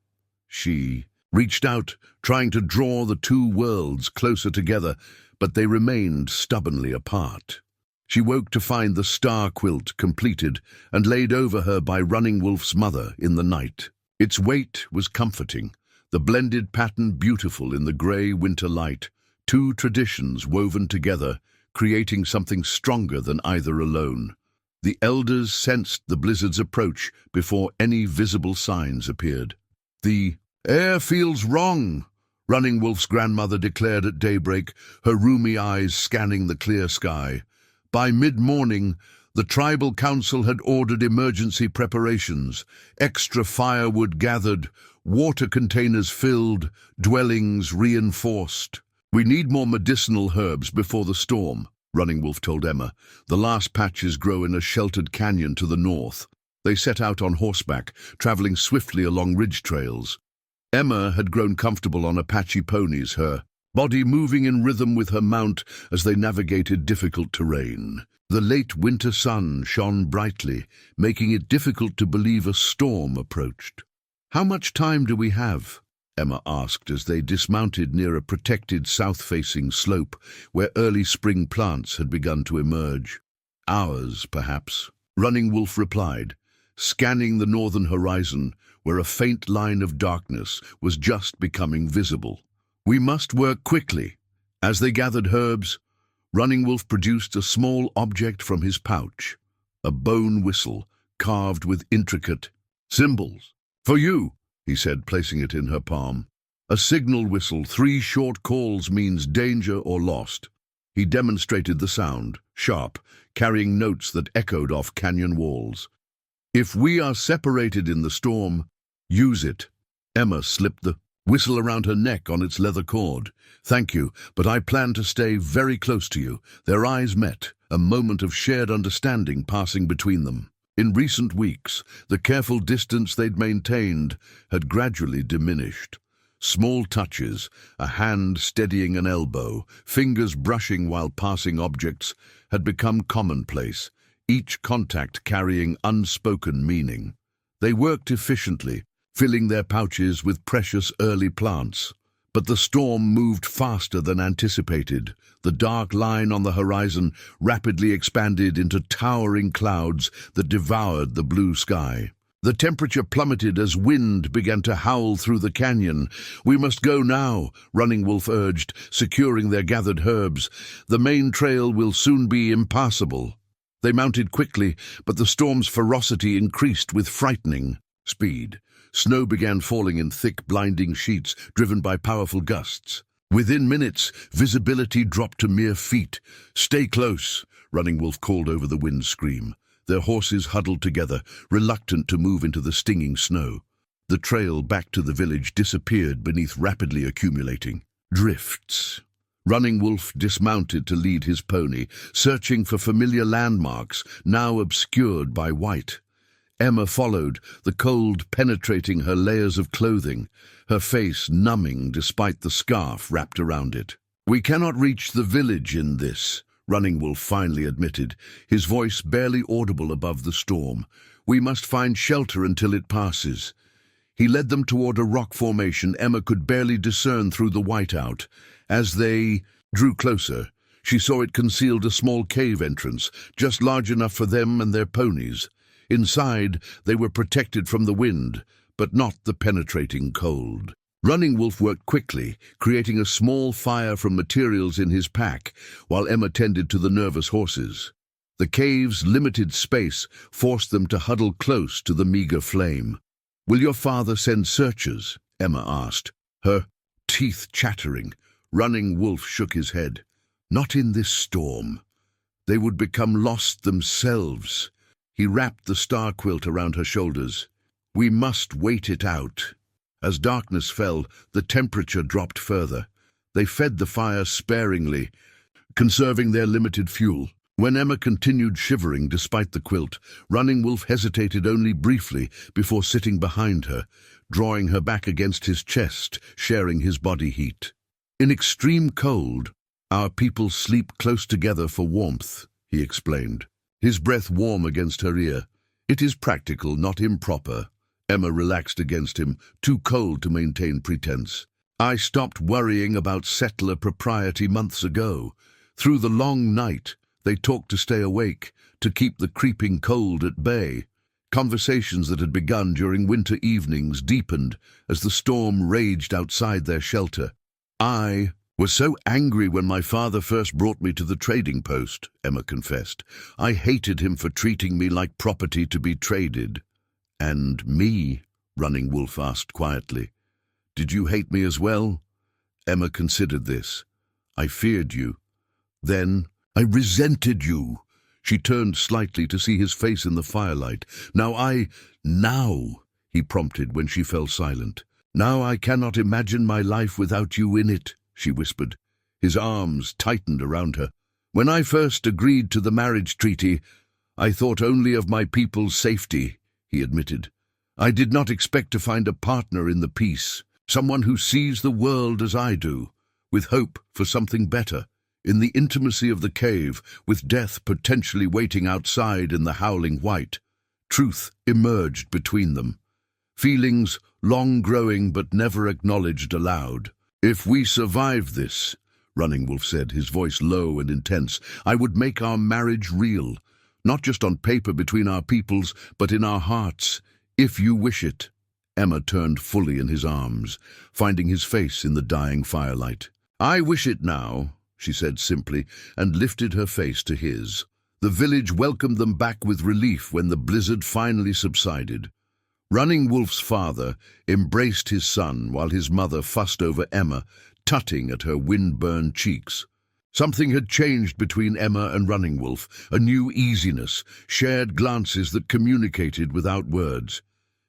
she reached out, trying to draw the two worlds closer together, but they remained stubbornly apart. She woke to find the star quilt completed and laid over her by Running Wolf's mother in the night. Its weight was comforting, the blended pattern beautiful in the grey winter light. Two traditions woven together, creating something stronger than either alone. The elders sensed the blizzard's approach before any visible signs appeared. "The air feels wrong," Running Wolf's grandmother declared at daybreak, her rheumy eyes scanning the clear sky. By mid-morning, the tribal council had ordered emergency preparations, extra firewood gathered, water containers filled, dwellings reinforced. "We need more medicinal herbs before the storm," Running Wolf told Emma. "The last patches grow in a sheltered canyon to the north." They set out on horseback, traveling swiftly along ridge trails. Emma had grown comfortable on Apache ponies, her body moving in rhythm with her mount as they navigated difficult terrain. The late winter sun shone brightly, making it difficult to believe a storm approached. "How much time do we have?" Emma asked as they dismounted near a protected south-facing slope where early spring plants had begun to emerge. "Hours, perhaps," Running Wolf replied, scanning the northern horizon where a faint line of darkness was just becoming visible. "We must work quickly." As they gathered herbs, Running Wolf produced a small object from his pouch, a bone whistle carved with intricate symbols. "For you," he said, placing it in her palm. "A signal whistle, 3 short calls means danger or lost." He demonstrated the sound, sharp, carrying notes that echoed off canyon walls. "If we are separated in the storm, use it." Emma slipped the whistle around her neck on its leather cord. "Thank you, but I plan to stay very close to you." Their eyes met, a moment of shared understanding passing between them. In recent weeks, the careful distance they'd maintained had gradually diminished. Small touches, a hand steadying an elbow, fingers brushing while passing objects, had become commonplace, each contact carrying unspoken meaning. They worked efficiently, filling their pouches with precious early plants. But the storm moved faster than anticipated. The dark line on the horizon rapidly expanded into towering clouds that devoured the blue sky. The temperature plummeted as wind began to howl through the canyon. "We must go now," Running Wolf urged, securing their gathered herbs. "The main trail will soon be impassable." They mounted quickly, but the storm's ferocity increased with frightening speed. Snow began falling in thick, blinding sheets, driven by powerful gusts. Within minutes, visibility dropped to mere feet. "Stay close," Running Wolf called over the wind scream. Their horses huddled together, reluctant to move into the stinging snow. The trail back to the village disappeared beneath rapidly accumulating drifts. Running Wolf dismounted to lead his pony, searching for familiar landmarks, now obscured by white. Emma followed, the cold penetrating her layers of clothing, her face numbing despite the scarf wrapped around it. "We cannot reach the village in this," Running Wolf finally admitted, his voice barely audible above the storm. "We must find shelter until it passes." He led them toward a rock formation Emma could barely discern through the whiteout. As they drew closer, she saw it concealed a small cave entrance, just large enough for them and their ponies. Inside, they were protected from the wind, but not the penetrating cold. Running Wolf worked quickly, creating a small fire from materials in his pack, while Emma tended to the nervous horses. The cave's limited space forced them to huddle close to the meager flame. "Will your father send searchers?" Emma asked, her teeth chattering. Running Wolf shook his head. "Not in this storm. They would become lost themselves." He wrapped the star quilt around her shoulders. "We must wait it out." As darkness fell, the temperature dropped further. They fed the fire sparingly, conserving their limited fuel. When Emma continued shivering despite the quilt, Running Wolf hesitated only briefly before sitting behind her, drawing her back against his chest, sharing his body heat. "In extreme cold, our people sleep close together for warmth," he explained, his breath warm against her ear. "It is practical, not improper." Emma relaxed against him, too cold to maintain pretense. "I stopped worrying about settler propriety months ago. Through the long night, they talked to stay awake, to keep the creeping cold at bay. Conversations that had begun during winter evenings deepened as the storm raged outside their shelter. "I was so angry when my father first brought me to the trading post," Emma confessed. "I hated him for treating me like property to be traded." "And me?" Running Wolf asked quietly. "Did you hate me as well?" Emma considered this. "I feared you. Then I resented you." She turned slightly to see his face in the firelight. Now, he prompted when she fell silent. "Now I cannot imagine my life without you in it," she whispered. His arms tightened around her. "When I first agreed to the marriage treaty, I thought only of my people's safety," he admitted. "I did not expect to find a partner in the peace, someone who sees the world as I do, with hope for something better. In the intimacy of the cave, with death potentially waiting outside in the howling white, truth emerged between them. Feelings long growing but never acknowledged aloud. "If we survive this," Running Wolf said, his voice low and intense, "I would make our marriage real, not just on paper between our peoples, but in our hearts, if you wish it." Emma turned fully in his arms, finding his face in the dying firelight. "I wish it now," she said simply, and lifted her face to his. The village welcomed them back with relief when the blizzard finally subsided. Running Wolf's father embraced his son while his mother fussed over Emma, tutting at her wind-burned cheeks. Something had changed between Emma and Running Wolf, a new easiness, shared glances that communicated without words.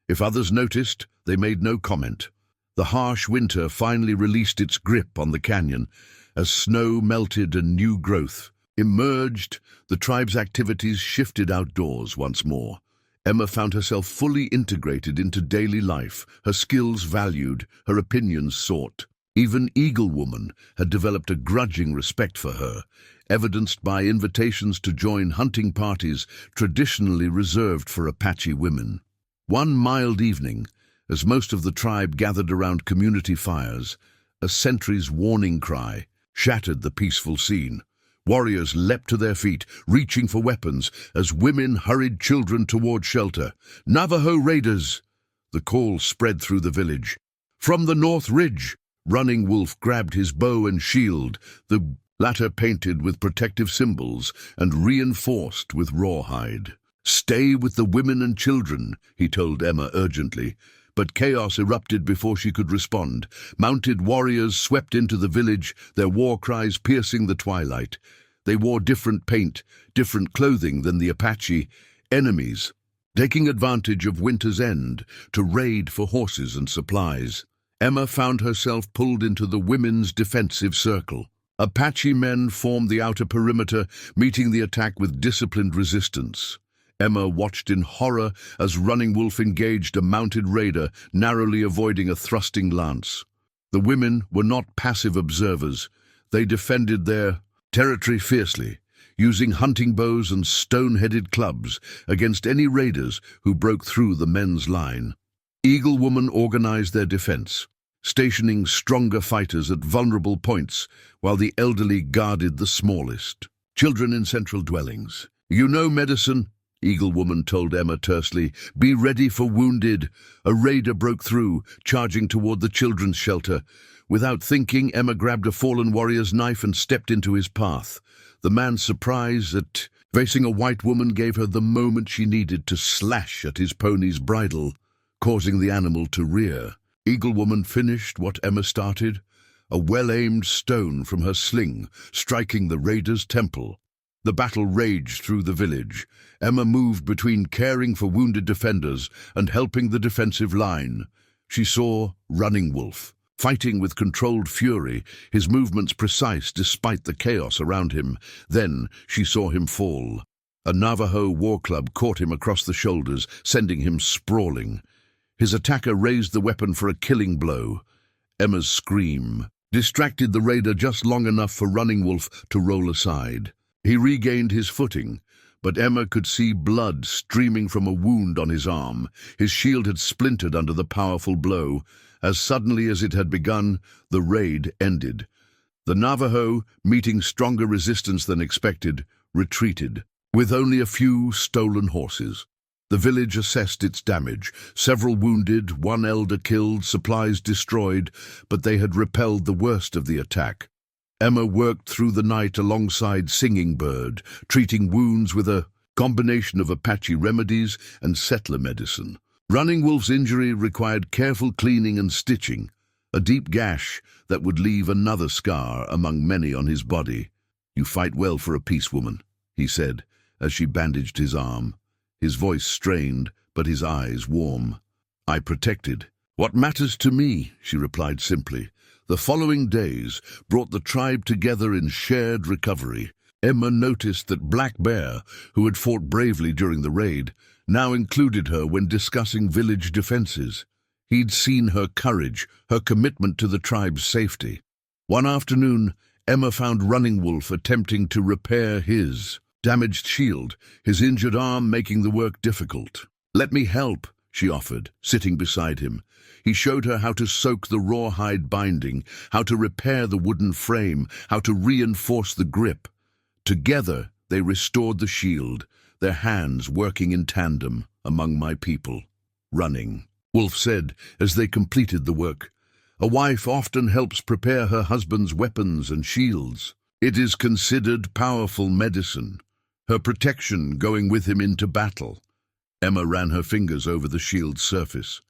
If others noticed, they made no comment. The harsh winter finally released its grip on the canyon. As snow melted and new growth emerged, the tribe's activities shifted outdoors once more. Emma found herself fully integrated into daily life, her skills valued, her opinions sought. Even Eagle Woman had developed a grudging respect for her, evidenced by invitations to join hunting parties traditionally reserved for Apache women. One mild evening, as most of the tribe gathered around community fires, a sentry's warning cry shattered the peaceful scene. Warriors leapt to their feet, reaching for weapons, as women hurried children toward shelter. "Navajo raiders!" The call spread through the village. From the North Ridge, Running Wolf grabbed his bow and shield, the latter painted with protective symbols and reinforced with rawhide. "Stay with the women and children," he told Emma urgently. But chaos erupted before she could respond. Mounted warriors swept into the village, their war cries piercing the twilight. They wore different paint, different clothing than the Apache, enemies, taking advantage of winter's end to raid for horses and supplies. Emma found herself pulled into the women's defensive circle. Apache men formed the outer perimeter, meeting the attack with disciplined resistance. Emma watched in horror as Running Wolf engaged a mounted raider, narrowly avoiding a thrusting lance. The women were not passive observers. They defended their territory fiercely, using hunting bows and stone-headed clubs against any raiders who broke through the men's line. Eagle Woman organized their defense, stationing stronger fighters at vulnerable points, while the elderly guarded the smallest. "Children in central dwellings. You know medicine," Eagle Woman told Emma tersely. "Be ready for wounded." A raider broke through, charging toward the children's shelter. Without thinking, Emma grabbed a fallen warrior's knife and stepped into his path. The man's surprise at facing a white woman gave her the moment she needed to slash at his pony's bridle, causing the animal to rear. Eagle Woman finished what Emma started, a well-aimed stone from her sling, striking the raider's temple. The battle raged through the village. Emma moved between caring for wounded defenders and helping the defensive line. She saw Running Wolf, fighting with controlled fury, his movements precise despite the chaos around him. Then she saw him fall. A Navajo war club caught him across the shoulders, sending him sprawling. His attacker raised the weapon for a killing blow. Emma's scream distracted the raider just long enough for Running Wolf to roll aside. He regained his footing, but Emma could see blood streaming from a wound on his arm. His shield had splintered under the powerful blow. As suddenly as it had begun, the raid ended. The Navajo, meeting stronger resistance than expected, retreated, with only a few stolen horses. The village assessed its damage. Several wounded, one elder killed, supplies destroyed, but they had repelled the worst of the attack. Emma worked through the night alongside Singing Bird, treating wounds with a combination of Apache remedies and settler medicine. Running Wolf's injury required careful cleaning and stitching, a deep gash that would leave another scar among many on his body. "You fight well for a peace woman," he said, as she bandaged his arm. His voice strained, but his eyes warm. "I protected what matters to me," she replied simply. The following days brought the tribe together in shared recovery. Emma noticed that Black Bear, who had fought bravely during the raid, now included her when discussing village defenses. He'd seen her courage, her commitment to the tribe's safety. One afternoon, Emma found Running Wolf attempting to repair his damaged shield, his injured arm making the work difficult. "Let me help," she offered, sitting beside him. He showed her how to soak the rawhide binding, how to repair the wooden frame, how to reinforce the grip. Together, they restored the shield, their hands working in tandem among my people. "Running," Wolf said as they completed the work. "A wife often helps prepare her husband's weapons and shields. It is considered powerful medicine, her protection going with him into battle." Emma ran her fingers over the shield's surface.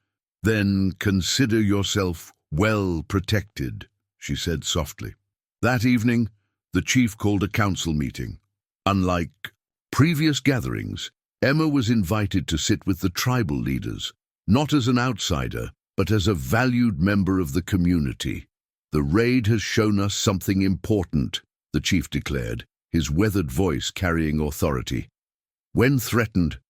"Then consider yourself well protected," she said softly. That evening, the chief called a council meeting. Unlike previous gatherings, Emma was invited to sit with the tribal leaders, not as an outsider, but as a valued member of the community. "The raid has shown us something important," the chief declared, his weathered voice carrying authority. "When threatened,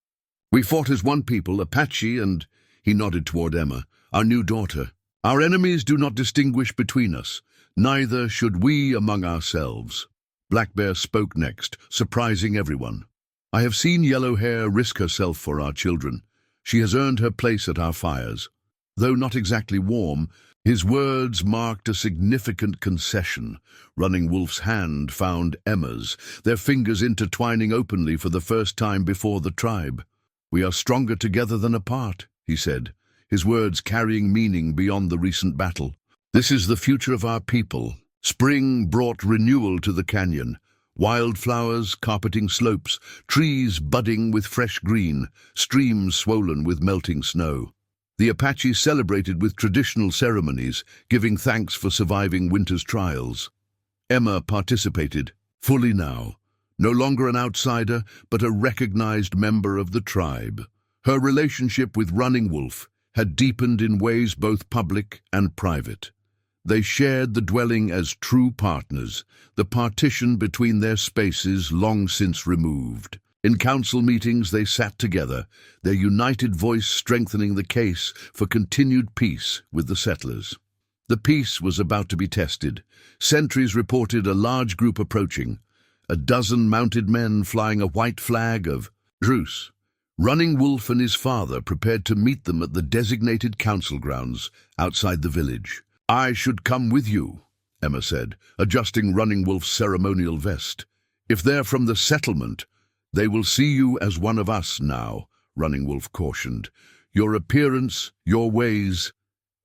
We fought as one people, Apache and—" he nodded toward Emma, "our new daughter. Our enemies do not distinguish between us. Neither should we among ourselves." Black Bear spoke next, surprising everyone. "I have seen Yellow Hair risk herself for our children. She has earned her place at our fires." Though not exactly warm, his words marked a significant concession. Running Wolf's hand found Emma's, their fingers intertwining openly for the first time before the tribe. "We are stronger together than apart," he said, his words carrying meaning beyond the recent battle. "This is the future of our people." Spring brought renewal to the canyon. Wildflowers carpeting slopes, trees budding with fresh green, streams swollen with melting snow. The Apache celebrated with traditional ceremonies, giving thanks for surviving winter's trials. Emma participated, fully now, no longer an outsider, but a recognized member of the tribe. Her relationship with Running Wolf had deepened in ways both public and private. They shared the dwelling as true partners, the partition between their spaces long since removed. In council meetings they sat together, their united voice strengthening the case for continued peace with the settlers. The peace was about to be tested. Sentries reported a large group approaching, a dozen mounted men flying a white flag of truce. Running Wolf and his father prepared to meet them at the designated council grounds outside the village. "I should come with you," Emma said, adjusting Running Wolf's ceremonial vest. "If they're from the settlement, they will see you as one of us now," Running Wolf cautioned. "Your appearance, your ways—"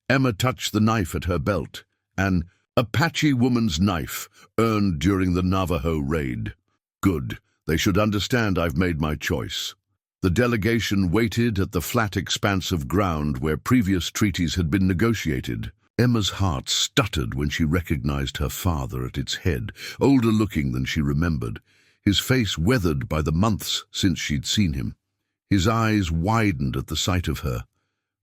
Emma touched the knife at her belt, an Apache woman's knife earned during the Navajo raid. "Good. They should understand I've made my choice." The delegation waited at the flat expanse of ground where previous treaties had been negotiated. Emma's heart stuttered when she recognized her father at its head, older looking than she remembered, his face weathered by the months since she'd seen him. His eyes widened at the sight of her,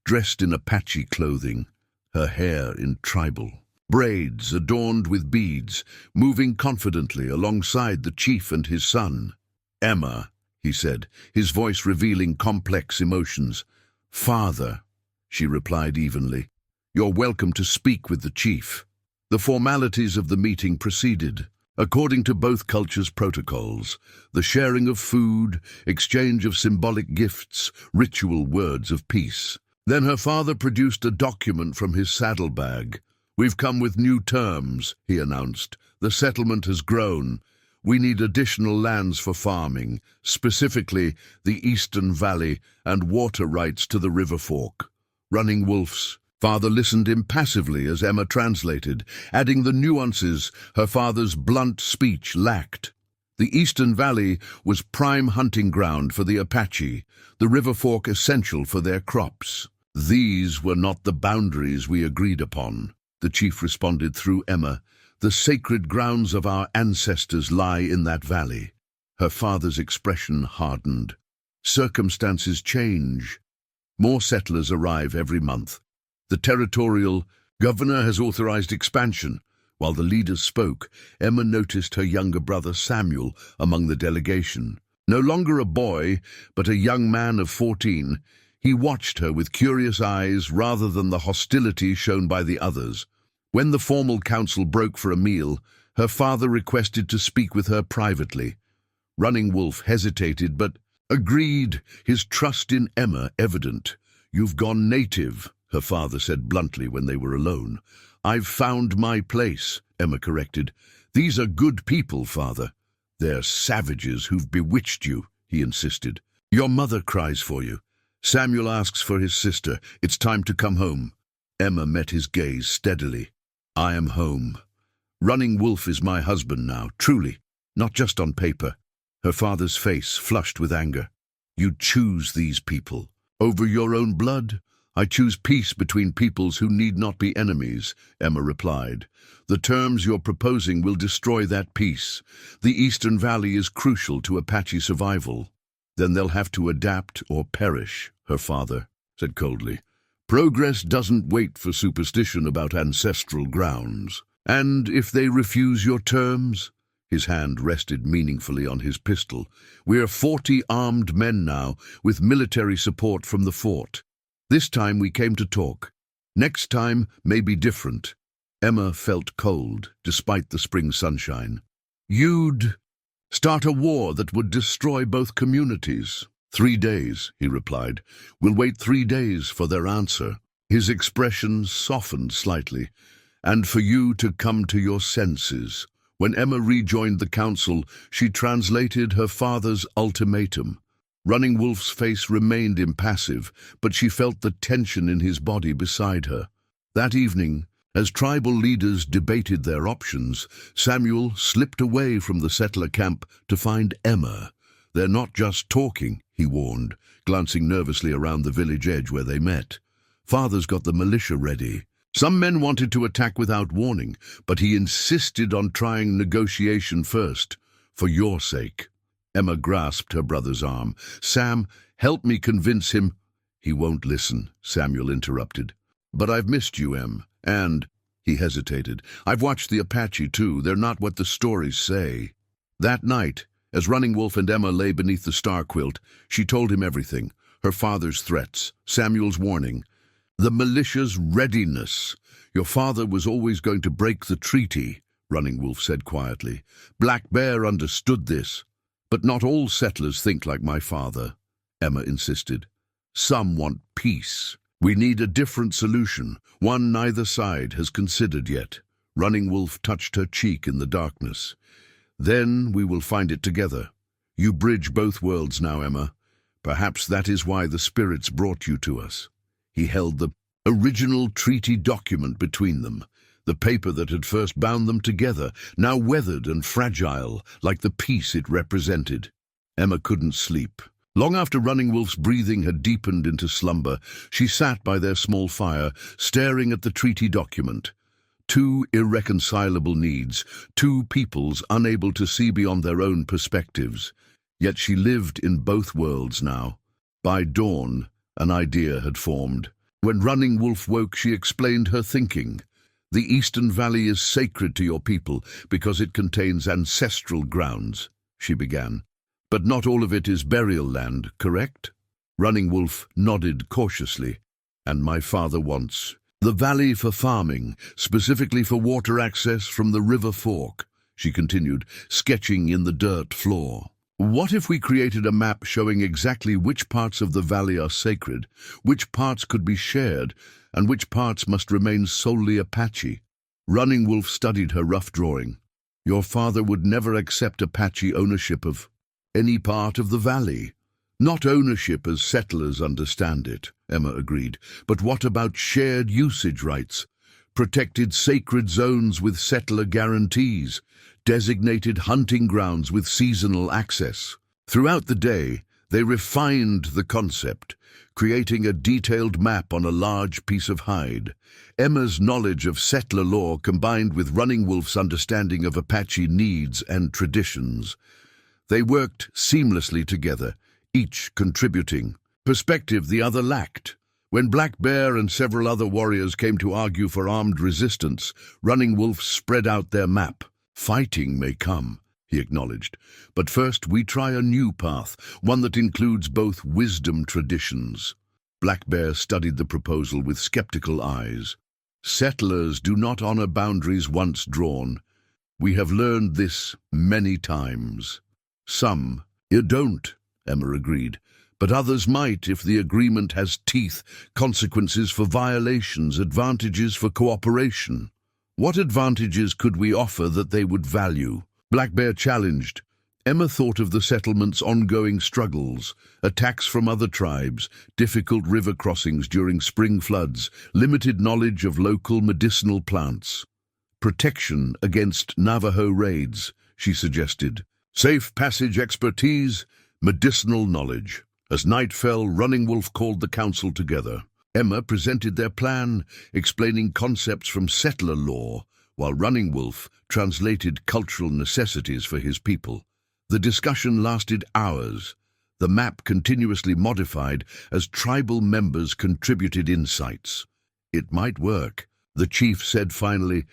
dressed in Apache clothing, her hair in tribal braids adorned with beads, moving confidently alongside the chief and his son. "Emma," he said, his voice revealing complex emotions. "Father," she replied evenly. "You're welcome to speak with the chief." The formalities of the meeting proceeded. According to both cultures' protocols, the sharing of food, exchange of symbolic gifts, ritual words of peace. Then her father produced a document from his saddlebag. "We've come with new terms," he announced. "The settlement has grown. We need additional lands for farming, specifically the Eastern Valley and water rights to the river fork." Running Wolf's father listened impassively as Emma translated, adding the nuances her father's blunt speech lacked. The Eastern Valley was prime hunting ground for the Apache, the river fork essential for their crops. "These were not the boundaries we agreed upon," the chief responded through Emma. "The sacred grounds of our ancestors lie in that valley." Her father's expression hardened. "Circumstances change. More settlers arrive every month. The territorial governor has authorized expansion." While the leaders spoke, Emma noticed her younger brother Samuel among the delegation. No longer a boy, but a young man of 14, he watched her with curious eyes rather than the hostility shown by the others. When the formal council broke for a meal, her father requested to speak with her privately. Running Wolf hesitated, but agreed, his trust in Emma evident. "You've gone native," her father said bluntly when they were alone. "I've found my place," Emma corrected. "These are good people, father." "They're savages who've bewitched you," he insisted. "Your mother cries for you. Samuel asks for his sister. It's time to come home." Emma met his gaze steadily. "I am home. Running Wolf is my husband now, truly, not just on paper." Her father's face flushed with anger. "You choose these people. Over your own blood? I choose peace between peoples who need not be enemies," Emma replied. "The terms you're proposing will destroy that peace. The Eastern Valley is crucial to Apache survival." "Then they'll have to adapt or perish," her father said coldly. "Progress doesn't wait for superstition about ancestral grounds." "And if they refuse your terms?" His hand rested meaningfully on his pistol. "We're 40 armed men now, with military support from the fort. This time we came to talk. Next time may be different." Emma felt cold, despite the spring sunshine. "You'd start a war that would destroy both communities." 3 days, he replied. "We'll wait 3 days for their answer." His expression softened slightly. "And for you to come to your senses." When Emma rejoined the council, she translated her father's ultimatum. Running Wolf's face remained impassive, but she felt the tension in his body beside her. That evening, as tribal leaders debated their options, Samuel slipped away from the settler camp to find Emma. "They're not just talking," he warned, glancing nervously around the village edge where they met. "Father's got the militia ready. Some men wanted to attack without warning, but he insisted on trying negotiation first, for your sake." Emma grasped her brother's arm. "Sam, help me convince him." "He won't listen," Samuel interrupted. "But I've missed you, Em, and—" he hesitated. "I've watched the Apache, too. They're not what the stories say." That night, as Running Wolf and Emma lay beneath the star quilt, she told him everything. Her father's threats, Samuel's warning, the militia's readiness. "Your father was always going to break the treaty," Running Wolf said quietly. "Black Bear understood this. But not all settlers think like my father," Emma insisted. "Some want peace. We need a different solution, one neither side has considered yet." Running Wolf touched her cheek in the darkness. "Then we will find it together. You bridge both worlds now, Emma. Perhaps that is why the spirits brought you to us." He held the original treaty document between them, the paper that had first bound them together, now weathered and fragile, like the peace it represented. Emma couldn't sleep. Long after Running Wolf's breathing had deepened into slumber, she sat by their small fire, staring at the treaty document. Two irreconcilable needs, two peoples unable to see beyond their own perspectives. Yet she lived in both worlds now. By dawn, an idea had formed. When Running Wolf woke, she explained her thinking. "The Eastern Valley is sacred to your people because it contains ancestral grounds," she began. "But not all of it is burial land, correct?" Running Wolf nodded cautiously. "And my father wants the valley for farming, specifically for water access from the river fork," she continued, sketching in the dirt floor. "What if we created a map showing exactly which parts of the valley are sacred, which parts could be shared, and which parts must remain solely Apache?" Running Wolf studied her rough drawing. "Your father would never accept Apache ownership of any part of the valley." "Not ownership as settlers understand it," Emma agreed. "But what about shared usage rights? Protected sacred zones with settler guarantees? Designated hunting grounds with seasonal access?" Throughout the day, they refined the concept, creating a detailed map on a large piece of hide. Emma's knowledge of settler law combined with Running Wolf's understanding of Apache needs and traditions. They worked seamlessly together, each contributing perspective the other lacked. When Black Bear and several other warriors came to argue for armed resistance, Running Wolf spread out their map. "Fighting may come," he acknowledged, "but first we try a new path, one that includes both wisdom traditions." Black Bear studied the proposal with skeptical eyes. "Settlers do not honor boundaries once drawn. We have learned this many times." "Some you don't," Emma agreed, "but others might if the agreement has teeth, consequences for violations, advantages for cooperation." "What advantages could we offer that they would value?" Black Bear challenged. Emma thought of the settlement's ongoing struggles, attacks from other tribes, difficult river crossings during spring floods, limited knowledge of local medicinal plants. "Protection against Navajo raids," she suggested. "Safe passage expertise, medicinal knowledge." As night fell, Running Wolf called the council together. Emma presented their plan, explaining concepts from settler law, while Running Wolf translated cultural necessities for his people. The discussion lasted hours, the map continuously modified as tribal members contributed insights. "It might work," the chief said finally,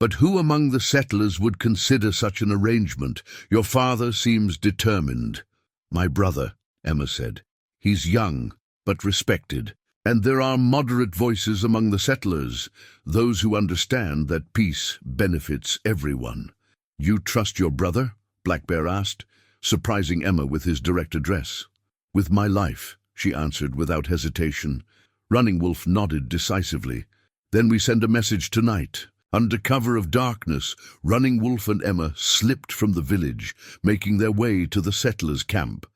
But who among the settlers would consider such an arrangement? Your father seems determined. My brother, Emma said. He's young, but respected. And there are moderate voices among the settlers, those who understand that peace benefits everyone. You trust your brother? Black Bear asked, surprising Emma with his direct address. With my life, she answered without hesitation. Running Wolf nodded decisively. Then we send a message tonight. Under cover of darkness, Running Wolf and Emma slipped from the village, making their way to the settlers' camp.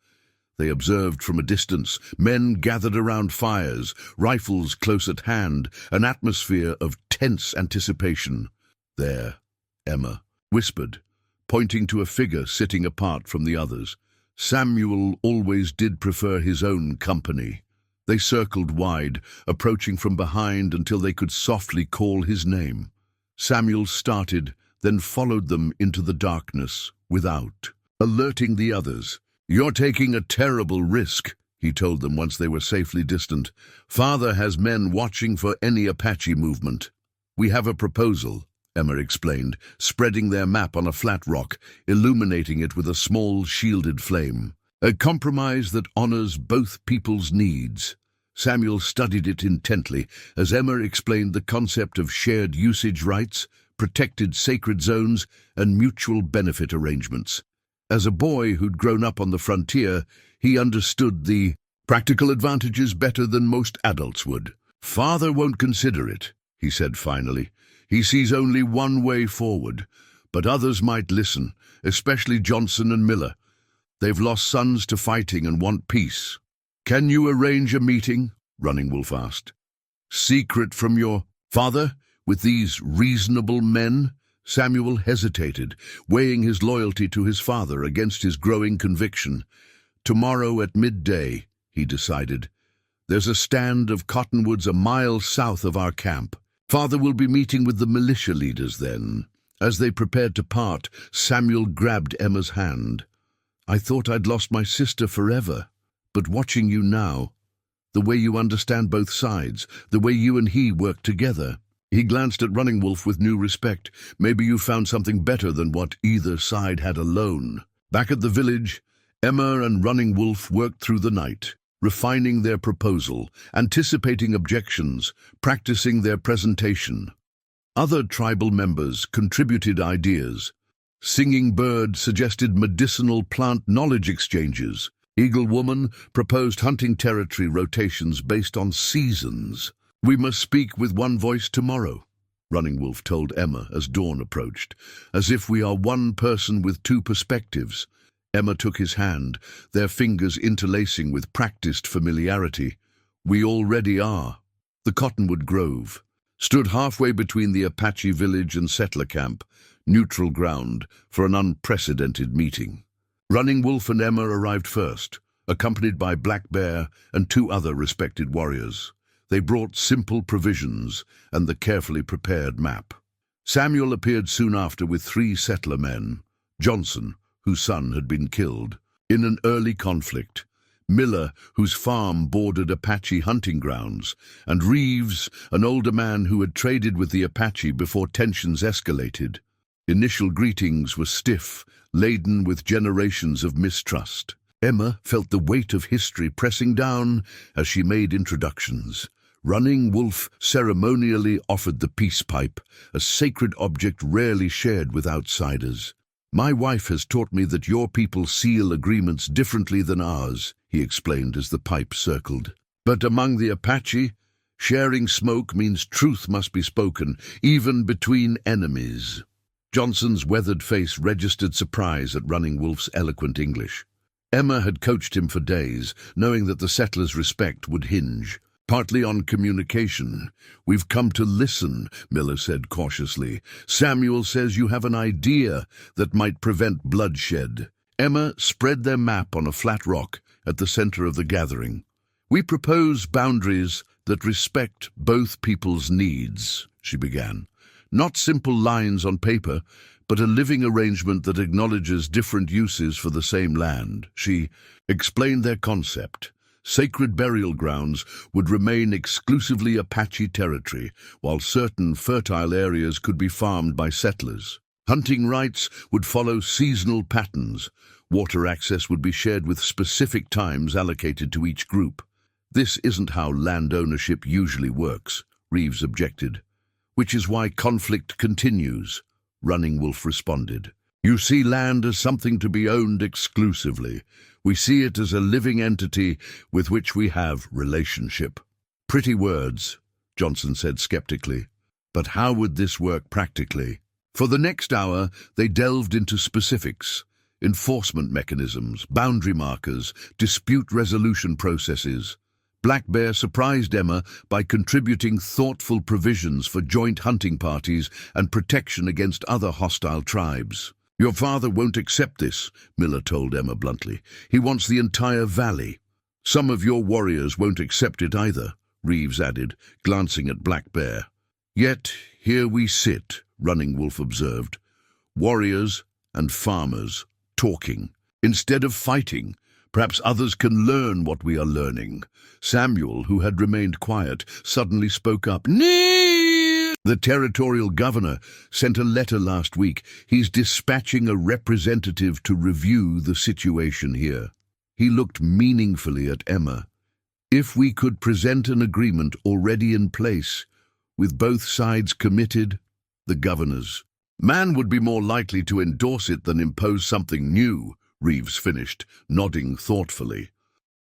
They observed from a distance, men gathered around fires, rifles close at hand, an atmosphere of tense anticipation. There, Emma whispered, pointing to a figure sitting apart from the others. Samuel always did prefer his own company. They circled wide, approaching from behind until they could softly call his name. Samuel started, then followed them into the darkness without, alerting the others. You're taking a terrible risk, he told them once they were safely distant. Father has men watching for any Apache movement. We have a proposal, Emma explained, spreading their map on a flat rock, illuminating it with a small shielded flame. A compromise that honors both people's needs. Samuel studied it intently as Emma explained the concept of shared usage rights, protected sacred zones, and mutual benefit arrangements. As a boy who'd grown up on the frontier, he understood the practical advantages better than most adults would. Father won't consider it, he said finally. He sees only one way forward, but others might listen, especially Johnson and Miller. They've lost sons to fighting and want peace. Can you arrange a meeting? Running Wolf asked. Secret from your father, with these reasonable men? Samuel hesitated, weighing his loyalty to his father against his growing conviction. Tomorrow at midday, he decided. There's a stand of cottonwoods a mile south of our camp. Father will be meeting with the militia leaders then. As they prepared to part, Samuel grabbed Emma's hand. I thought I'd lost my sister forever, but watching you now, the way you understand both sides, the way you and he work together. He glanced at Running Wolf with new respect. Maybe you found something better than what either side had alone. Back at the village, Emma and Running Wolf worked through the night, refining their proposal, anticipating objections, practicing their presentation. Other tribal members contributed ideas. Singing Bird suggested medicinal plant knowledge exchanges. Eagle Woman proposed hunting territory rotations based on seasons. We must speak with one voice tomorrow, Running Wolf told Emma as dawn approached, as if we are one person with two perspectives. Emma took his hand, their fingers interlacing with practiced familiarity. We already are. The Cottonwood Grove stood halfway between the Apache village and settler camp, neutral ground for an unprecedented meeting. Running Wolf and Emma arrived first, accompanied by Black Bear and two other respected warriors. They brought simple provisions and the carefully prepared map. Samuel appeared soon after with 3 settler men. Johnson, whose son had been killed in an early conflict, Miller, whose farm bordered Apache hunting grounds, and Reeves, an older man who had traded with the Apache before tensions escalated. Initial greetings were stiff, laden with generations of mistrust. Emma felt the weight of history pressing down as she made introductions. Running Wolf ceremonially offered the peace pipe, a sacred object rarely shared with outsiders. My wife has taught me that your people seal agreements differently than ours, he explained as the pipe circled. But among the Apache, sharing smoke means truth must be spoken, even between enemies. Johnson's weathered face registered surprise at Running Wolf's eloquent English. Emma had coached him for days, knowing that the settlers' respect would hinge partly on communication. We've come to listen, Miller said cautiously. Samuel says you have an idea that might prevent bloodshed. Emma spread their map on a flat rock at the center of the gathering. We propose boundaries that respect both people's needs, she began. Not simple lines on paper, but a living arrangement that acknowledges different uses for the same land. She explained their concept. Sacred burial grounds would remain exclusively Apache territory, while certain fertile areas could be farmed by settlers. Hunting rights would follow seasonal patterns. Water access would be shared with specific times allocated to each group. This isn't how land ownership usually works, Reeves objected. Which is why conflict continues, Running Wolf responded. You see land as something to be owned exclusively. We see it as a living entity with which we have relationship. Pretty words, Johnson said skeptically. But how would this work practically? For the next hour, they delved into specifics. Enforcement mechanisms, boundary markers, dispute resolution processes. Black Bear surprised Emma by contributing thoughtful provisions for joint hunting parties and protection against other hostile tribes. Your father won't accept this, Miller told Emma bluntly. He wants the entire valley. Some of your warriors won't accept it either, Reeves added, glancing at Black Bear. Yet here we sit, Running Wolf observed. Warriors and farmers talking. Instead of fighting, perhaps others can learn what we are learning. Samuel, who had remained quiet, suddenly spoke up. Nee! The territorial governor sent a letter last week. He's dispatching a representative to review the situation here. He looked meaningfully at Emma. If we could present an agreement already in place, with both sides committed, the governors. Man would be more likely to endorse it than impose something new, Reeves finished, nodding thoughtfully.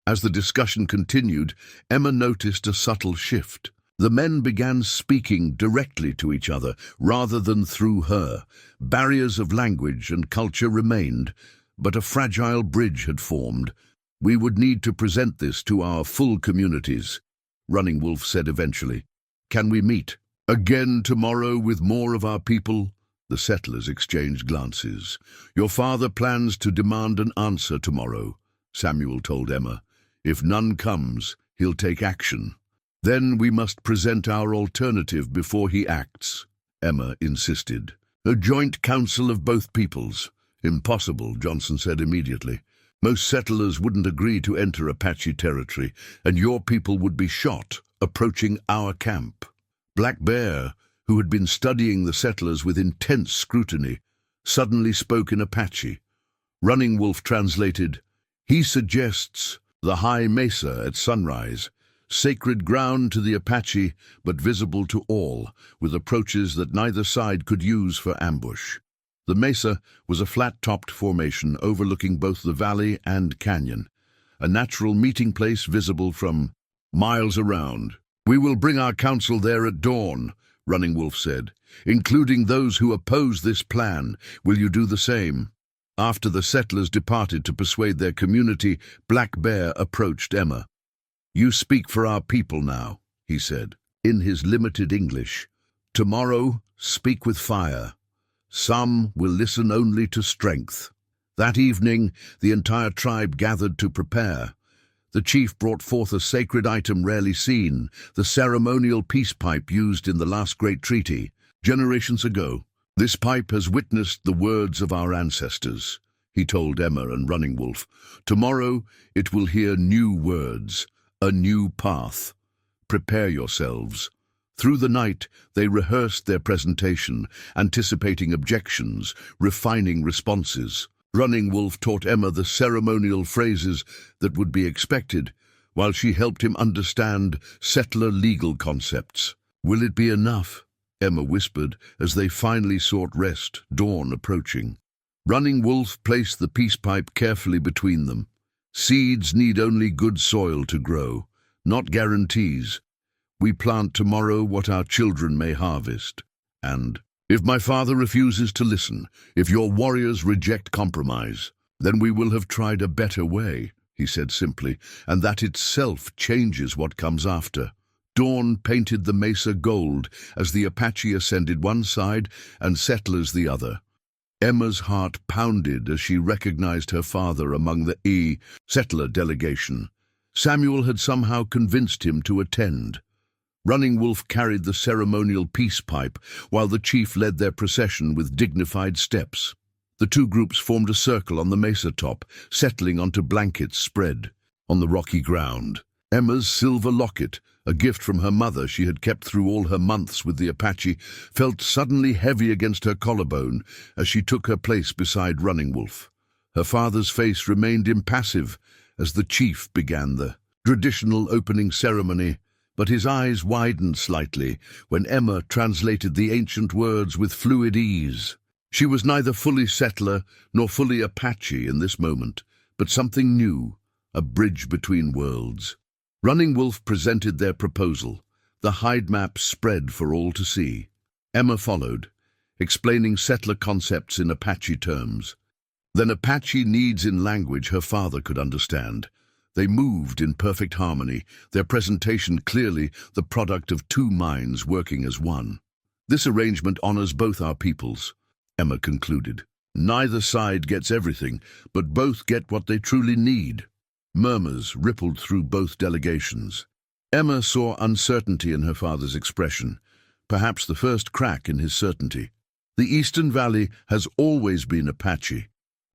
As the discussion continued, Emma noticed a subtle shift. The men began speaking directly to each other, rather than through her. Barriers of language and culture remained, but a fragile bridge had formed. We would need to present this to our full communities, Running Wolf said eventually. Can we meet again tomorrow with more of our people? The settlers exchanged glances. Your father plans to demand an answer tomorrow, Samuel told Emma. If none comes, he'll take action. Then we must present our alternative before he acts, Emma insisted. A joint council of both peoples. Impossible, Johnson said immediately. Most settlers wouldn't agree to enter Apache territory, and your people would be shot approaching our camp. Black Bear, who had been studying the settlers with intense scrutiny, suddenly spoke in Apache. Running Wolf translated, He suggests the high mesa at sunrise, sacred ground to the Apache but visible to all, with approaches that neither side could use for ambush. The mesa was a flat-topped formation overlooking both the valley and canyon, a natural meeting place visible from miles around. We will bring our council there at dawn, Running Wolf said, including those who oppose this plan. Will you do the same? After the settlers departed to persuade their community, Black Bear approached Emma. You speak for our people now, he said, in his limited English. Tomorrow, speak with fire. Some will listen only to strength. That evening, the entire tribe gathered to prepare. The chief brought forth a sacred item rarely seen, the ceremonial peace pipe used in the last great treaty, generations ago. This pipe has witnessed the words of our ancestors, he told Emma and Running Wolf. Tomorrow, it will hear new words, a new path. Prepare yourselves. Through the night, they rehearsed their presentation, anticipating objections, refining responses. Running Wolf taught Emma the ceremonial phrases that would be expected, while she helped him understand settler legal concepts. Will it be enough? Emma whispered as they finally sought rest, dawn approaching. Running Wolf placed the peace pipe carefully between them. Seeds need only good soil to grow, not guarantees. We plant tomorrow what our children may harvest. And if my father refuses to listen, if your warriors reject compromise, then we will have tried a better way, he said simply, and that itself changes what comes after. Dawn painted the mesa gold as the Apache ascended one side and settlers the other. Emma's heart pounded as she recognized her father among the settler delegation. Samuel had somehow convinced him to attend. Running Wolf carried the ceremonial peace pipe, while the chief led their procession with dignified steps. The two groups formed a circle on the mesa top, settling onto blankets spread. on the rocky ground. Emma's silver locket, a gift from her mother she had kept through all her months with the Apache, felt suddenly heavy against her collarbone as she took her place beside Running Wolf. Her father's face remained impassive as the chief began the traditional opening ceremony, but his eyes widened slightly when Emma translated the ancient words with fluid ease. She was neither fully settler nor fully Apache in this moment, but something new, a bridge between worlds. Running Wolf presented their proposal. The hide map spread for all to see. Emma followed, explaining settler concepts in Apache terms. Then Apache needs in language her father could understand. They moved in perfect harmony, their presentation clearly the product of two minds working as one. This arrangement honors both our peoples, Emma concluded. Neither side gets everything, but both get what they truly need. Murmurs rippled through both delegations. Emma saw uncertainty in her father's expression, perhaps the first crack in his certainty. The Eastern Valley has always been Apache.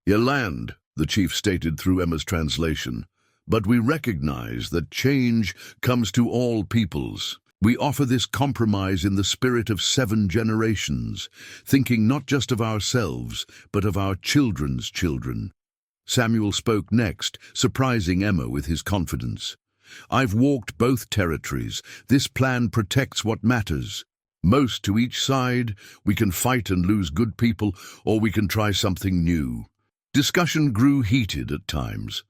Your land, the chief stated through Emma's translation, but we recognize that change comes to all peoples. We offer this compromise in the spirit of 7 generations, thinking not just of ourselves, but of our children's children. Samuel spoke next, surprising Emma with his confidence. I've walked both territories. This plan protects what matters. Most to each side, we can fight and lose good people, or we can try something new. Discussion grew heated at times.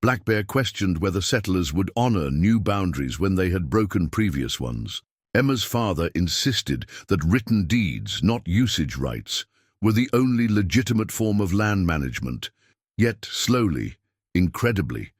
Black Bear questioned whether settlers would honor new boundaries when they had broken previous ones. Emma's father insisted that written deeds, not usage rights, were the only legitimate form of land management. Yet slowly, incredibly,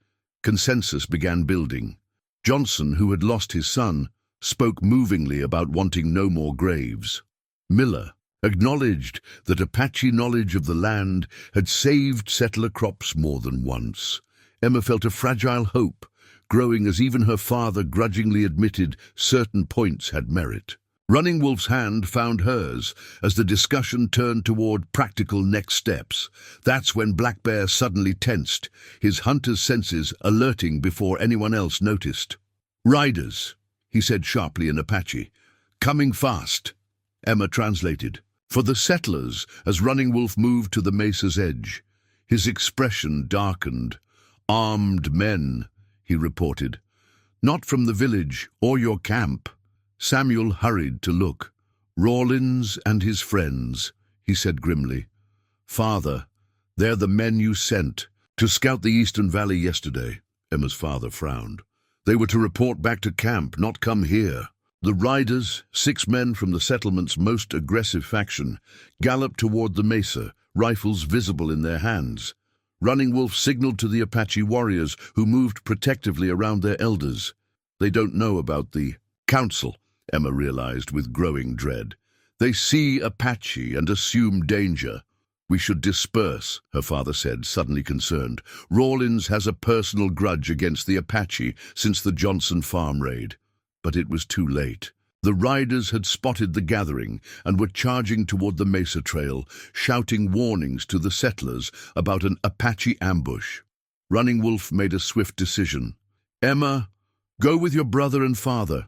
consensus began building. Johnson, who had lost his son, spoke movingly about wanting no more graves. Miller acknowledged that Apache knowledge of the land had saved settler crops more than once. Emma felt a fragile hope, growing as even her father grudgingly admitted certain points had merit. Running Wolf's hand found hers as the discussion turned toward practical next steps. That's when Black Bear suddenly tensed, his hunter's senses alerting before anyone else noticed. "Riders," he said sharply in Apache. "Coming fast." Emma translated. For the settlers, as Running Wolf moved to the mesa's edge, his expression darkened. "Armed men," he reported. "Not from the village or your camp." Samuel hurried to look. "Rawlins and his friends," he said grimly. "Father, they're the men you sent to scout the Eastern Valley yesterday." Emma's father frowned. "They were to report back to camp, not come here." The riders, 6 men from the settlement's most aggressive faction, galloped toward the mesa, rifles visible in their hands. Running Wolf signaled to the Apache warriors who moved protectively around their elders. "They don't know about the council," Emma realized with growing dread. "They see Apache and assume danger." "We should disperse," her father said, suddenly concerned. "Rawlins has a personal grudge against the Apache since the Johnson farm raid." But it was too late. The riders had spotted the gathering and were charging toward the mesa trail, shouting warnings to the settlers about an Apache ambush. Running Wolf made a swift decision. "Emma, go with your brother and father.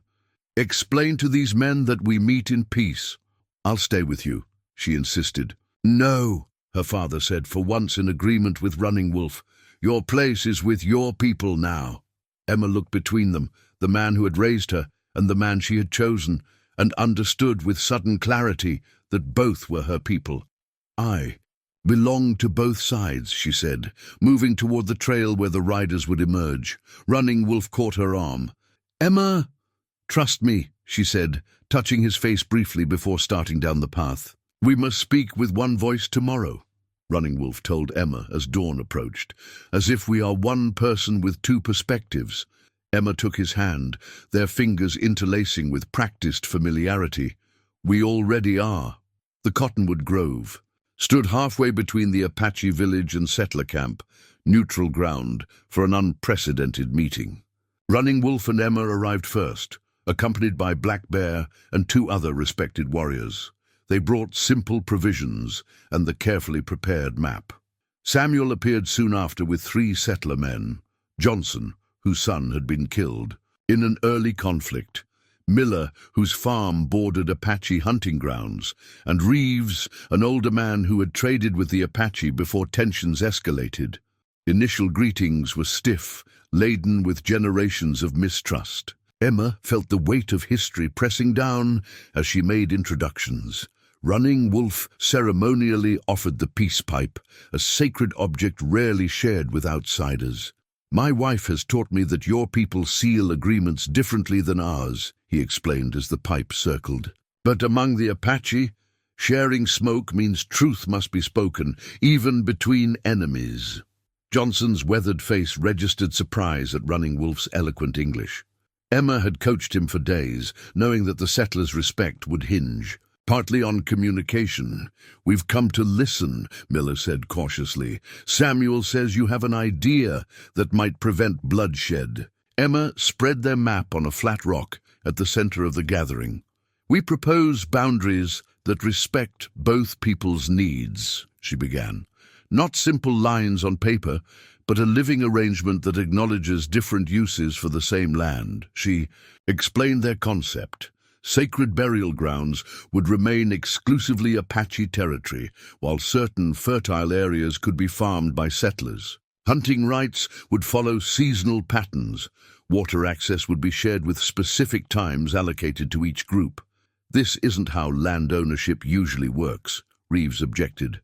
Explain to these men that we meet in peace." "I'll stay with you," she insisted. "No," her father said, for once in agreement with Running Wolf. "Your place is with your people now." Emma looked between them, the man who had raised her and the man she had chosen, and understood with sudden clarity that both were her people. "I belong to both sides," she said, moving toward the trail where the riders would emerge. Running Wolf caught her arm. "Emma, trust me," she said, touching his face briefly before starting down the path. "We must speak with one voice tomorrow," Running Wolf told Emma as dawn approached, "as if we are one person with 2 perspectives." Emma took his hand, their fingers interlacing with practiced familiarity. "We already are." The Cottonwood Grove stood halfway between the Apache village and settler camp, neutral ground for an unprecedented meeting. Running Wolf and Emma arrived first, accompanied by Black Bear and 2 other respected warriors. They brought simple provisions and the carefully prepared map. Samuel appeared soon after with 3 settler men. Johnson, whose son had been killed in an early conflict, Miller, whose farm bordered Apache hunting grounds, and Reeves, an older man who had traded with the Apache before tensions escalated. Initial greetings were stiff, laden with generations of mistrust. Emma felt the weight of history pressing down as she made introductions. Running Wolf ceremonially offered the peace pipe, a sacred object rarely shared with outsiders. "My wife has taught me that your people seal agreements differently than ours," he explained as the pipe circled. "But among the Apache, sharing smoke means truth must be spoken, even between enemies." Johnson's weathered face registered surprise at Running Wolf's eloquent English. Emma had coached him for days, knowing that the settlers' respect would hinge partly on communication. "We've come to listen," Miller said cautiously. "Samuel says you have an idea that might prevent bloodshed." Emma spread their map on a flat rock at the center of the gathering. "We propose boundaries that respect both people's needs," she began. "Not simple lines on paper, but a living arrangement that acknowledges different uses for the same land." She explained their concept. Sacred burial grounds would remain exclusively Apache territory, while certain fertile areas could be farmed by settlers. Hunting rights would follow seasonal patterns. Water access would be shared with specific times allocated to each group. "This isn't how land ownership usually works," Reeves objected.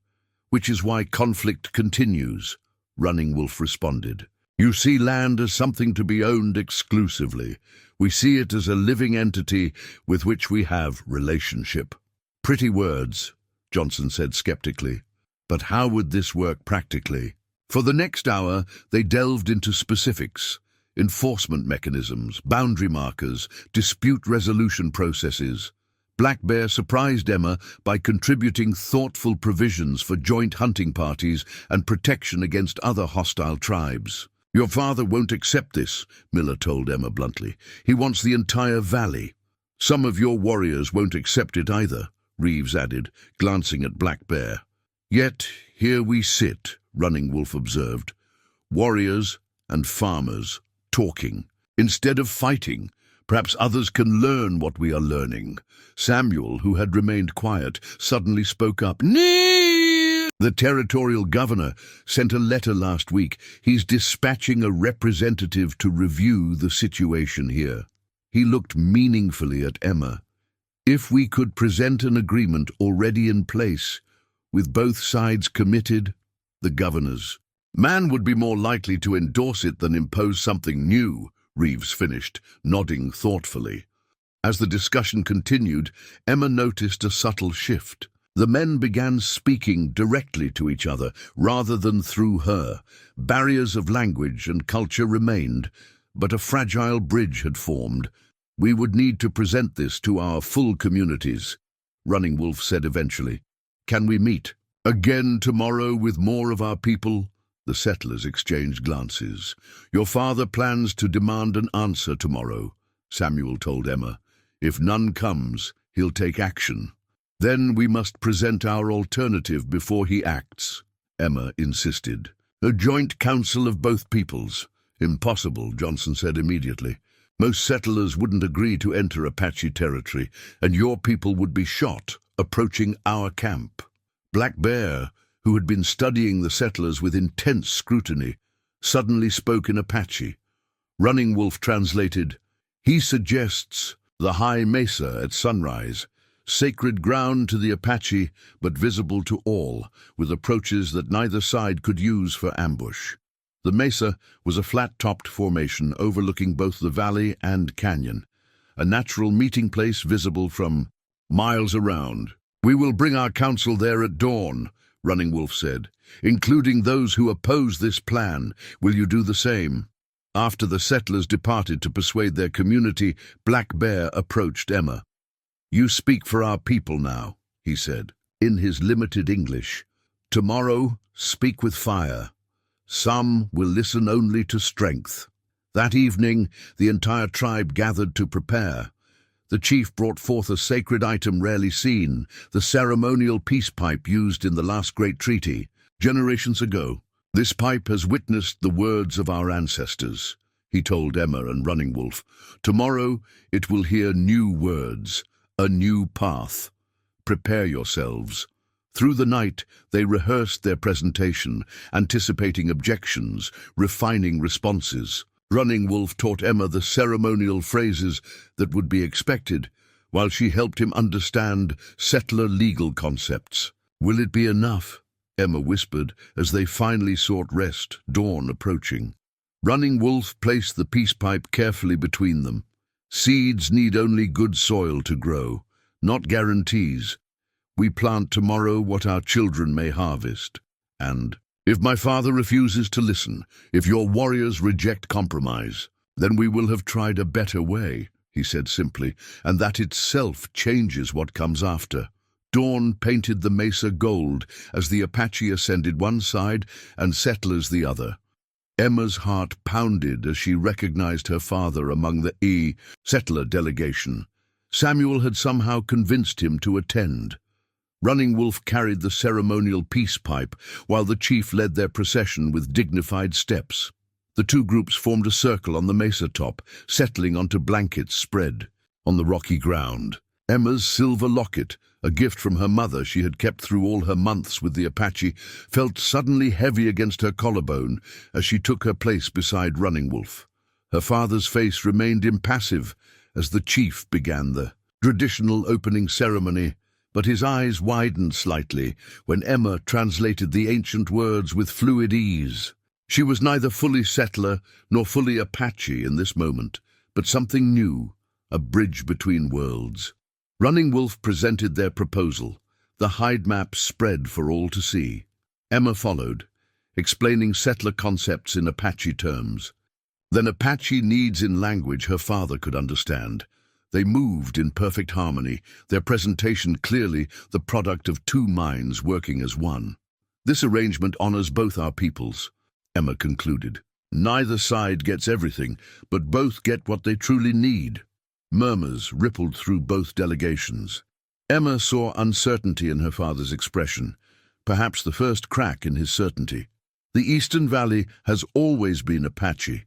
"Which is why conflict continues," Running Wolf responded. "You see land as something to be owned exclusively. We see it as a living entity with which we have relationship." "Pretty words," Johnson said skeptically. "But how would this work practically?" For the next hour, they delved into specifics: enforcement mechanisms, boundary markers, dispute resolution processes. Black Bear surprised Emma by contributing thoughtful provisions for joint hunting parties and protection against other hostile tribes. "Your father won't accept this," Miller told Emma bluntly. "He wants the entire valley." "Some of your warriors won't accept it either," Reeves added, glancing at Black Bear. "Yet here we sit," Running Wolf observed. "Warriors and farmers talking instead of fighting. Perhaps others can learn what we are learning." Samuel, who had remained quiet, suddenly spoke up. "Nee!" "The territorial governor sent a letter last week. He's dispatching a representative to review the situation here." He looked meaningfully at Emma. "If we could present an agreement already in place, with both sides committed," the governor's man would be more likely to endorse it than impose something new, Reeves finished, nodding thoughtfully. As the discussion continued, Emma noticed a subtle shift. The men began speaking directly to each other, rather than through her. Barriers of language and culture remained, but a fragile bridge had formed. "We would need to present this to our full communities," Running Wolf said eventually. "Can we meet again tomorrow with more of our people?" The settlers exchanged glances. "Your father plans to demand an answer tomorrow," Samuel told Emma. "If none comes, he'll take action. Then we must present our alternative before he acts," Emma insisted. "A joint council of both peoples." "Impossible," Johnson said immediately. "Most settlers wouldn't agree to enter Apache territory, and your people would be shot approaching our camp." Black Bear, who had been studying the settlers with intense scrutiny, suddenly spoke in Apache. Running Wolf translated, "He suggests the high mesa at sunrise, sacred ground to the Apache but visible to all, with approaches that neither side could use for ambush." The mesa was a flat-topped formation overlooking both the valley and canyon, a natural meeting place visible from miles around. "We will bring our council there at dawn," Running Wolf said, "including those who oppose this plan. Will you do the same?" After the settlers departed to persuade their community, Black Bear approached Emma. "You speak for our people now," he said, in his limited English. "Tomorrow, speak with fire. Some will listen only to strength." That evening, the entire tribe gathered to prepare. The chief brought forth a sacred item rarely seen, the ceremonial peace pipe used in the last great treaty. Generations ago, "This pipe has witnessed the words of our ancestors," he told Emma and Running Wolf. "Tomorrow it will hear new words, a new path. Prepare yourselves." Through the night, they rehearsed their presentation, anticipating objections, refining responses. Running Wolf taught Emma the ceremonial phrases that would be expected, while she helped him understand settler legal concepts. "Will it be enough?" Emma whispered as they finally sought rest, dawn approaching. Running Wolf placed the peace pipe carefully between them. "Seeds need only good soil to grow, not guarantees. We plant tomorrow what our children may harvest. And if my father refuses to listen, if your warriors reject compromise, then we will have tried a better way," he said simply, "and that itself changes what comes after." Dawn painted the mesa gold as the Apache ascended one side and settlers the other. Emma's heart pounded as she recognized her father among the settler delegation. Samuel had somehow convinced him to attend. Running Wolf carried the ceremonial peace pipe, while the chief led their procession with dignified steps. The two groups formed a circle on the mesa top, settling onto blankets spread on the rocky ground. Emma's silver locket, a gift from her mother she had kept through all her months with the Apache, felt suddenly heavy against her collarbone as she took her place beside Running Wolf. Her father's face remained impassive as the chief began the traditional opening ceremony, but his eyes widened slightly when Emma translated the ancient words with fluid ease. She was neither fully settler nor fully Apache in this moment, but something new, a bridge between worlds. Running Wolf presented their proposal, the hide map spread for all to see. Emma followed, explaining settler concepts in Apache terms. Then Apache needs in language her father could understand. They moved in perfect harmony, their presentation clearly the product of two minds working as one. "This arrangement honors both our peoples," Emma concluded. "Neither side gets everything, but both get what they truly need." Murmurs rippled through both delegations. Emma saw uncertainty in her father's expression, perhaps the first crack in his certainty. "The Eastern Valley has always been Apache.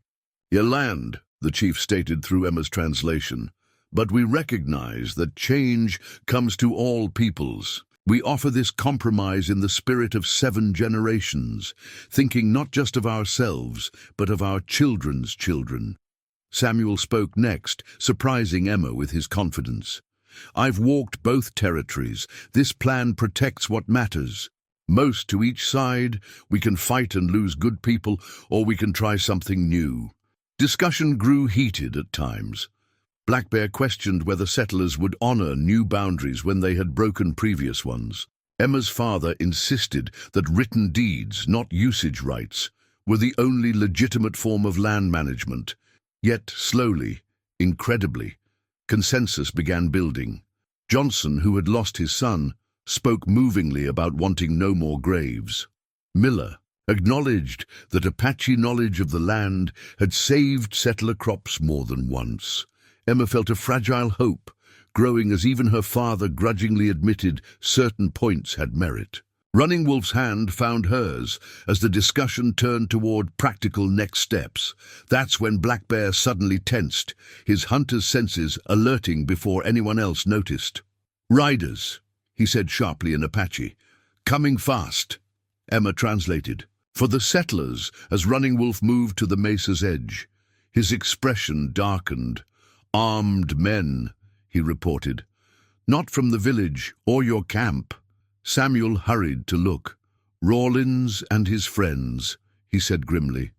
Your land," the chief stated through Emma's translation. "But we recognize that change comes to all peoples. We offer this compromise in the spirit of 7 generations, thinking not just of ourselves, but of our children's children." Samuel spoke next, surprising Emma with his confidence. "I've walked both territories. This plan protects what matters. Most to each side, we can fight and lose good people, or we can try something new." Discussion grew heated at times. Black Bear questioned whether settlers would honor new boundaries when they had broken previous ones. Emma's father insisted that written deeds, not usage rights, were the only legitimate form of land management. Yet slowly, incredibly, consensus began building. Johnson, who had lost his son, spoke movingly about wanting no more graves. Miller acknowledged that Apache knowledge of the land had saved settler crops more than once. Emma felt a fragile hope, growing as even her father grudgingly admitted certain points had merit. Running Wolf's hand found hers as the discussion turned toward practical next steps. That's when Black Bear suddenly tensed, his hunter's senses alerting before anyone else noticed. "Riders," he said sharply in Apache. "Coming fast." Emma translated. For the settlers, as Running Wolf moved to the mesa's edge, his expression darkened. "Armed men," he reported. "Not from the village or your camp." Samuel hurried to look. "Rawlins and his friends," he said grimly.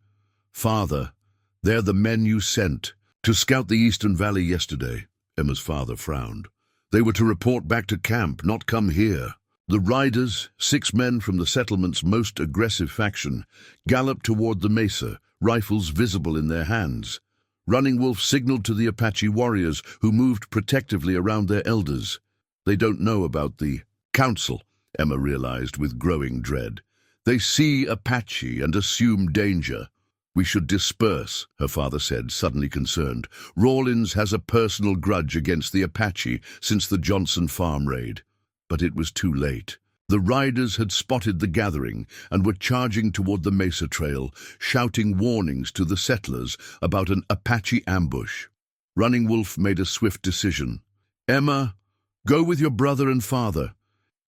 "Father, they're the men you sent to scout the Eastern Valley yesterday." Emma's father frowned. "They were to report back to camp, not come here." The riders, 6 men from the settlement's most aggressive faction, galloped toward the mesa, rifles visible in their hands. Running Wolf signaled to the Apache warriors, who moved protectively around their elders. "They don't know about the council," Emma realized with growing dread. "They see Apache and assume danger." "We should disperse," her father said, suddenly concerned. "Rawlins has a personal grudge against the Apache since the Johnson farm raid." But it was too late. The riders had spotted the gathering and were charging toward the mesa trail, shouting warnings to the settlers about an Apache ambush. Running Wolf made a swift decision. "Emma, go with your brother and father.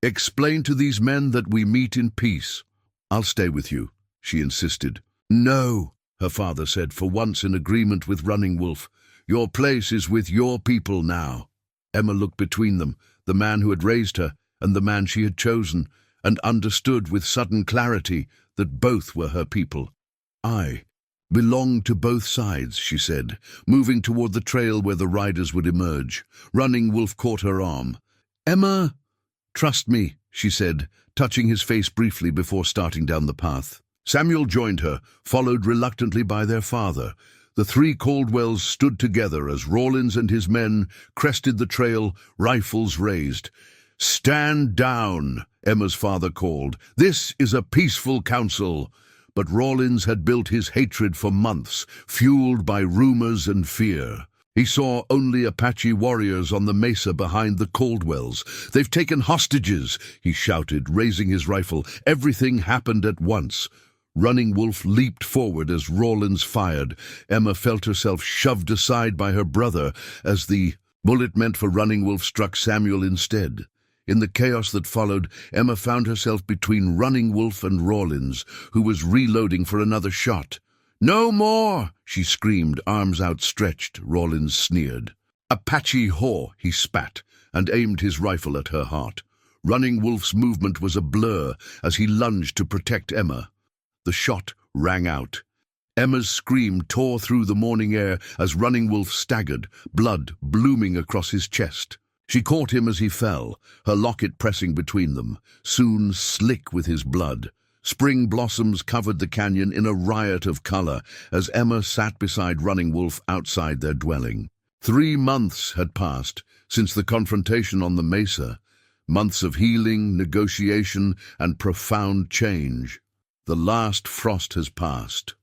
Explain to these men that we meet in peace." "I'll stay with you," she insisted. "No," her father said, for once in agreement with Running Wolf. "Your place is with your people now." Emma looked between them, the man who had raised her and the man she had chosen, and understood with sudden clarity that both were her people. "I belong to both sides," she said, moving toward the trail where the riders would emerge. Running Wolf caught her arm. "Emma, trust me," she said, touching his face briefly before starting down the path. Samuel joined her, followed reluctantly by their father. The three Caldwells stood together as Rawlins and his men crested the trail, rifles raised. "Stand down," Emma's father called. "This is a peaceful council." But Rawlins had built his hatred for months, fueled by rumors and fear. He saw only Apache warriors on the mesa behind the Caldwells. "They've taken hostages," he shouted, raising his rifle. Everything happened at once. Running Wolf leaped forward as Rawlins fired. Emma felt herself shoved aside by her brother as the bullet meant for Running Wolf struck Samuel instead. In the chaos that followed, Emma found herself between Running Wolf and Rawlins, who was reloading for another shot. "No more!" she screamed, arms outstretched. Rawlins sneered. "Apache whore," he spat, and aimed his rifle at her heart. Running Wolf's movement was a blur as he lunged to protect Emma. The shot rang out. Emma's scream tore through the morning air as Running Wolf staggered, blood blooming across his chest. She caught him as he fell, her locket pressing between them, soon slick with his blood. Spring blossoms covered the canyon in a riot of color as Emma sat beside Running Wolf outside their dwelling. 3 months had passed since the confrontation on the mesa, months of healing, negotiation, and profound change. "The last frost has passed,"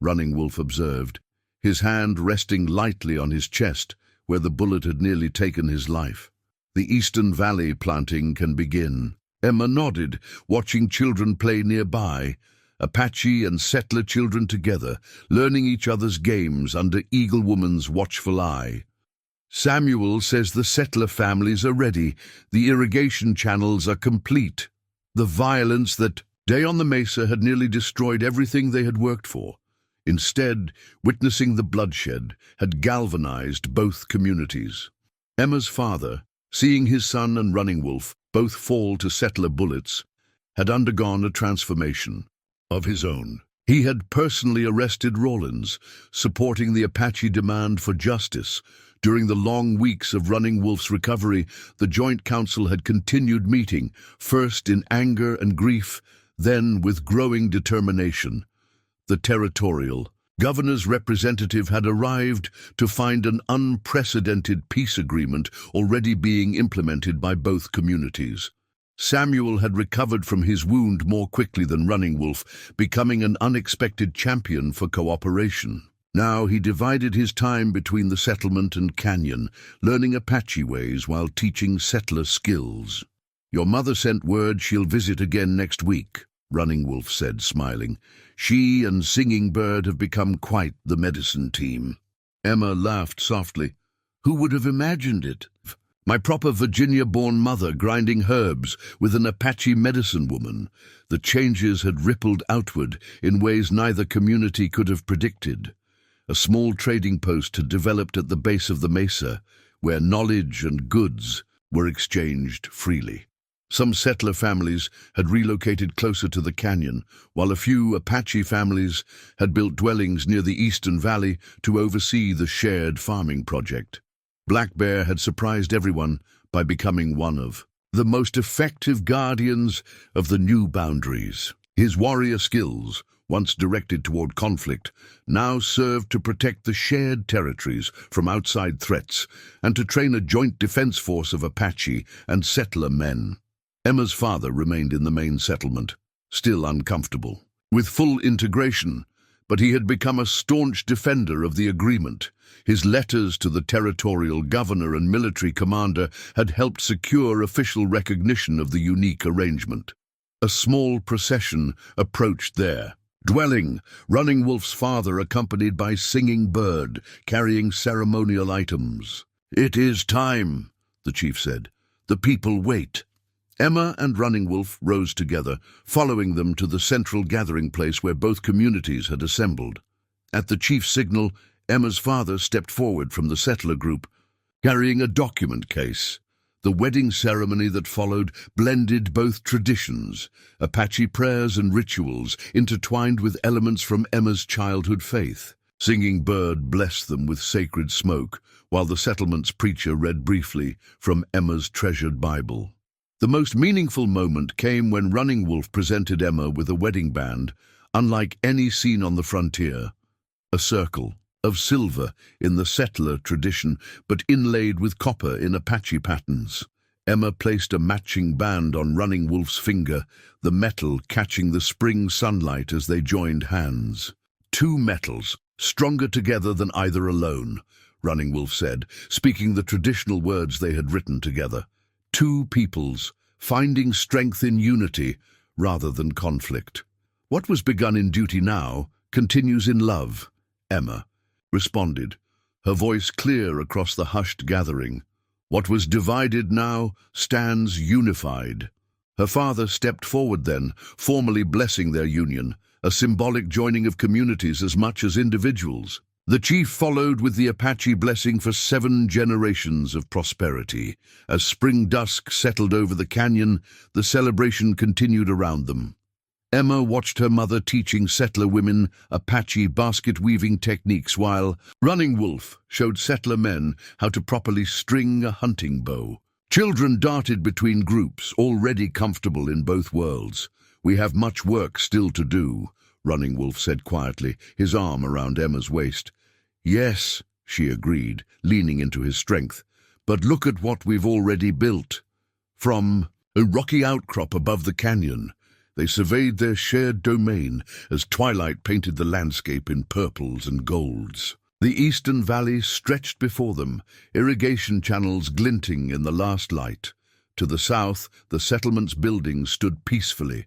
Running Wolf observed, his hand resting lightly on his chest where the bullet had nearly taken his life. "The Eastern Valley planting can begin." Emma nodded, watching children play nearby, Apache and settler children together, learning each other's games under Eagle Woman's watchful eye. "Samuel says the settler families are ready. The irrigation channels are complete." The violence that day on the mesa had nearly destroyed everything they had worked for. Instead, witnessing the bloodshed had galvanized both communities. Emma's father, seeing his son and Running Wolf both fall to settler bullets, had undergone a transformation of his own. He had personally arrested Rawlins, supporting the Apache demand for justice. During the long weeks of Running Wolf's recovery, the Joint Council had continued meeting, first in anger and grief, then with growing determination. The territorial governor's representative had arrived to find an unprecedented peace agreement already being implemented by both communities. Samuel had recovered from his wound more quickly than Running Wolf, becoming an unexpected champion for cooperation. Now he divided his time between the settlement and canyon, learning Apache ways while teaching settler skills. "Your mother sent word she'll visit again next week," Running Wolf said, smiling. "She and Singing Bird have become quite the medicine team." Emma laughed softly. "Who would have imagined it? My proper Virginia-born mother grinding herbs with an Apache medicine woman." The changes had rippled outward in ways neither community could have predicted. A small trading post had developed at the base of the mesa, where knowledge and goods were exchanged freely. Some settler families had relocated closer to the canyon, while a few Apache families had built dwellings near the Eastern Valley to oversee the shared farming project. Black Bear had surprised everyone by becoming one of the most effective guardians of the new boundaries. His warrior skills, once directed toward conflict, now served to protect the shared territories from outside threats and to train a joint defense force of Apache and settler men. Emma's father remained in the main settlement, still uncomfortable. With full integration, but he had become a staunch defender of the agreement. His letters to the territorial governor and military commander had helped secure official recognition of the unique arrangement. A small procession approached their dwelling, Running Wolf's father accompanied by Singing Bird, carrying ceremonial items. "It is time," the chief said. "The people wait." Emma and Running Wolf rose together, following them to the central gathering place where both communities had assembled. At the chief's signal, Emma's father stepped forward from the settler group, carrying a document case. The wedding ceremony that followed blended both traditions, Apache prayers and rituals, intertwined with elements from Emma's childhood faith. Singing Bird blessed them with sacred smoke, while the settlement's preacher read briefly from Emma's treasured Bible. The most meaningful moment came when Running Wolf presented Emma with a wedding band, unlike any seen on the frontier. A circle of silver in the settler tradition, but inlaid with copper in Apache patterns. Emma placed a matching band on Running Wolf's finger, the metal catching the spring sunlight as they joined hands. "Two metals, stronger together than either alone," Running Wolf said, speaking the traditional words they had written together. "Two peoples, finding strength in unity rather than conflict. What was begun in duty now continues in love," Emma responded, her voice clear across the hushed gathering. "What was divided now stands unified." Her father stepped forward then, formally blessing their union, a symbolic joining of communities as much as individuals. The chief followed with the Apache blessing for 7 generations of prosperity. As spring dusk settled over the canyon, the celebration continued around them. Emma watched her mother teaching settler women Apache basket-weaving techniques while Running Wolf showed settler men how to properly string a hunting bow. Children darted between groups, already comfortable in both worlds. "We have much work still to do," Running Wolf said quietly, his arm around Emma's waist. "Yes," she agreed, leaning into his strength, "but look at what we've already built." From a rocky outcrop above the canyon, they surveyed their shared domain as twilight painted the landscape in purples and golds. The eastern valley stretched before them, irrigation channels glinting in the last light. To the south, the settlement's buildings stood peacefully.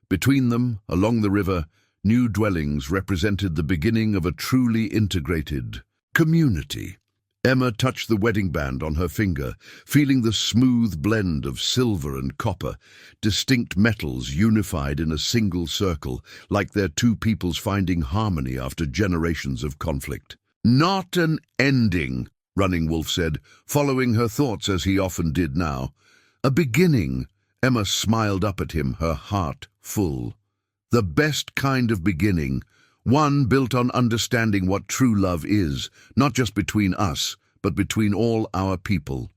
Between them, along the river, new dwellings represented the beginning of a truly integrated community. Emma touched the wedding band on her finger, feeling the smooth blend of silver and copper, distinct metals unified in a single circle, like their two peoples finding harmony after generations of conflict. "Not an ending," Running Wolf said, following her thoughts as he often did now. "A beginning." Emma smiled up at him, her heart full. "The best kind of beginning. One built on understanding what true love is, not just between us, but between all our people."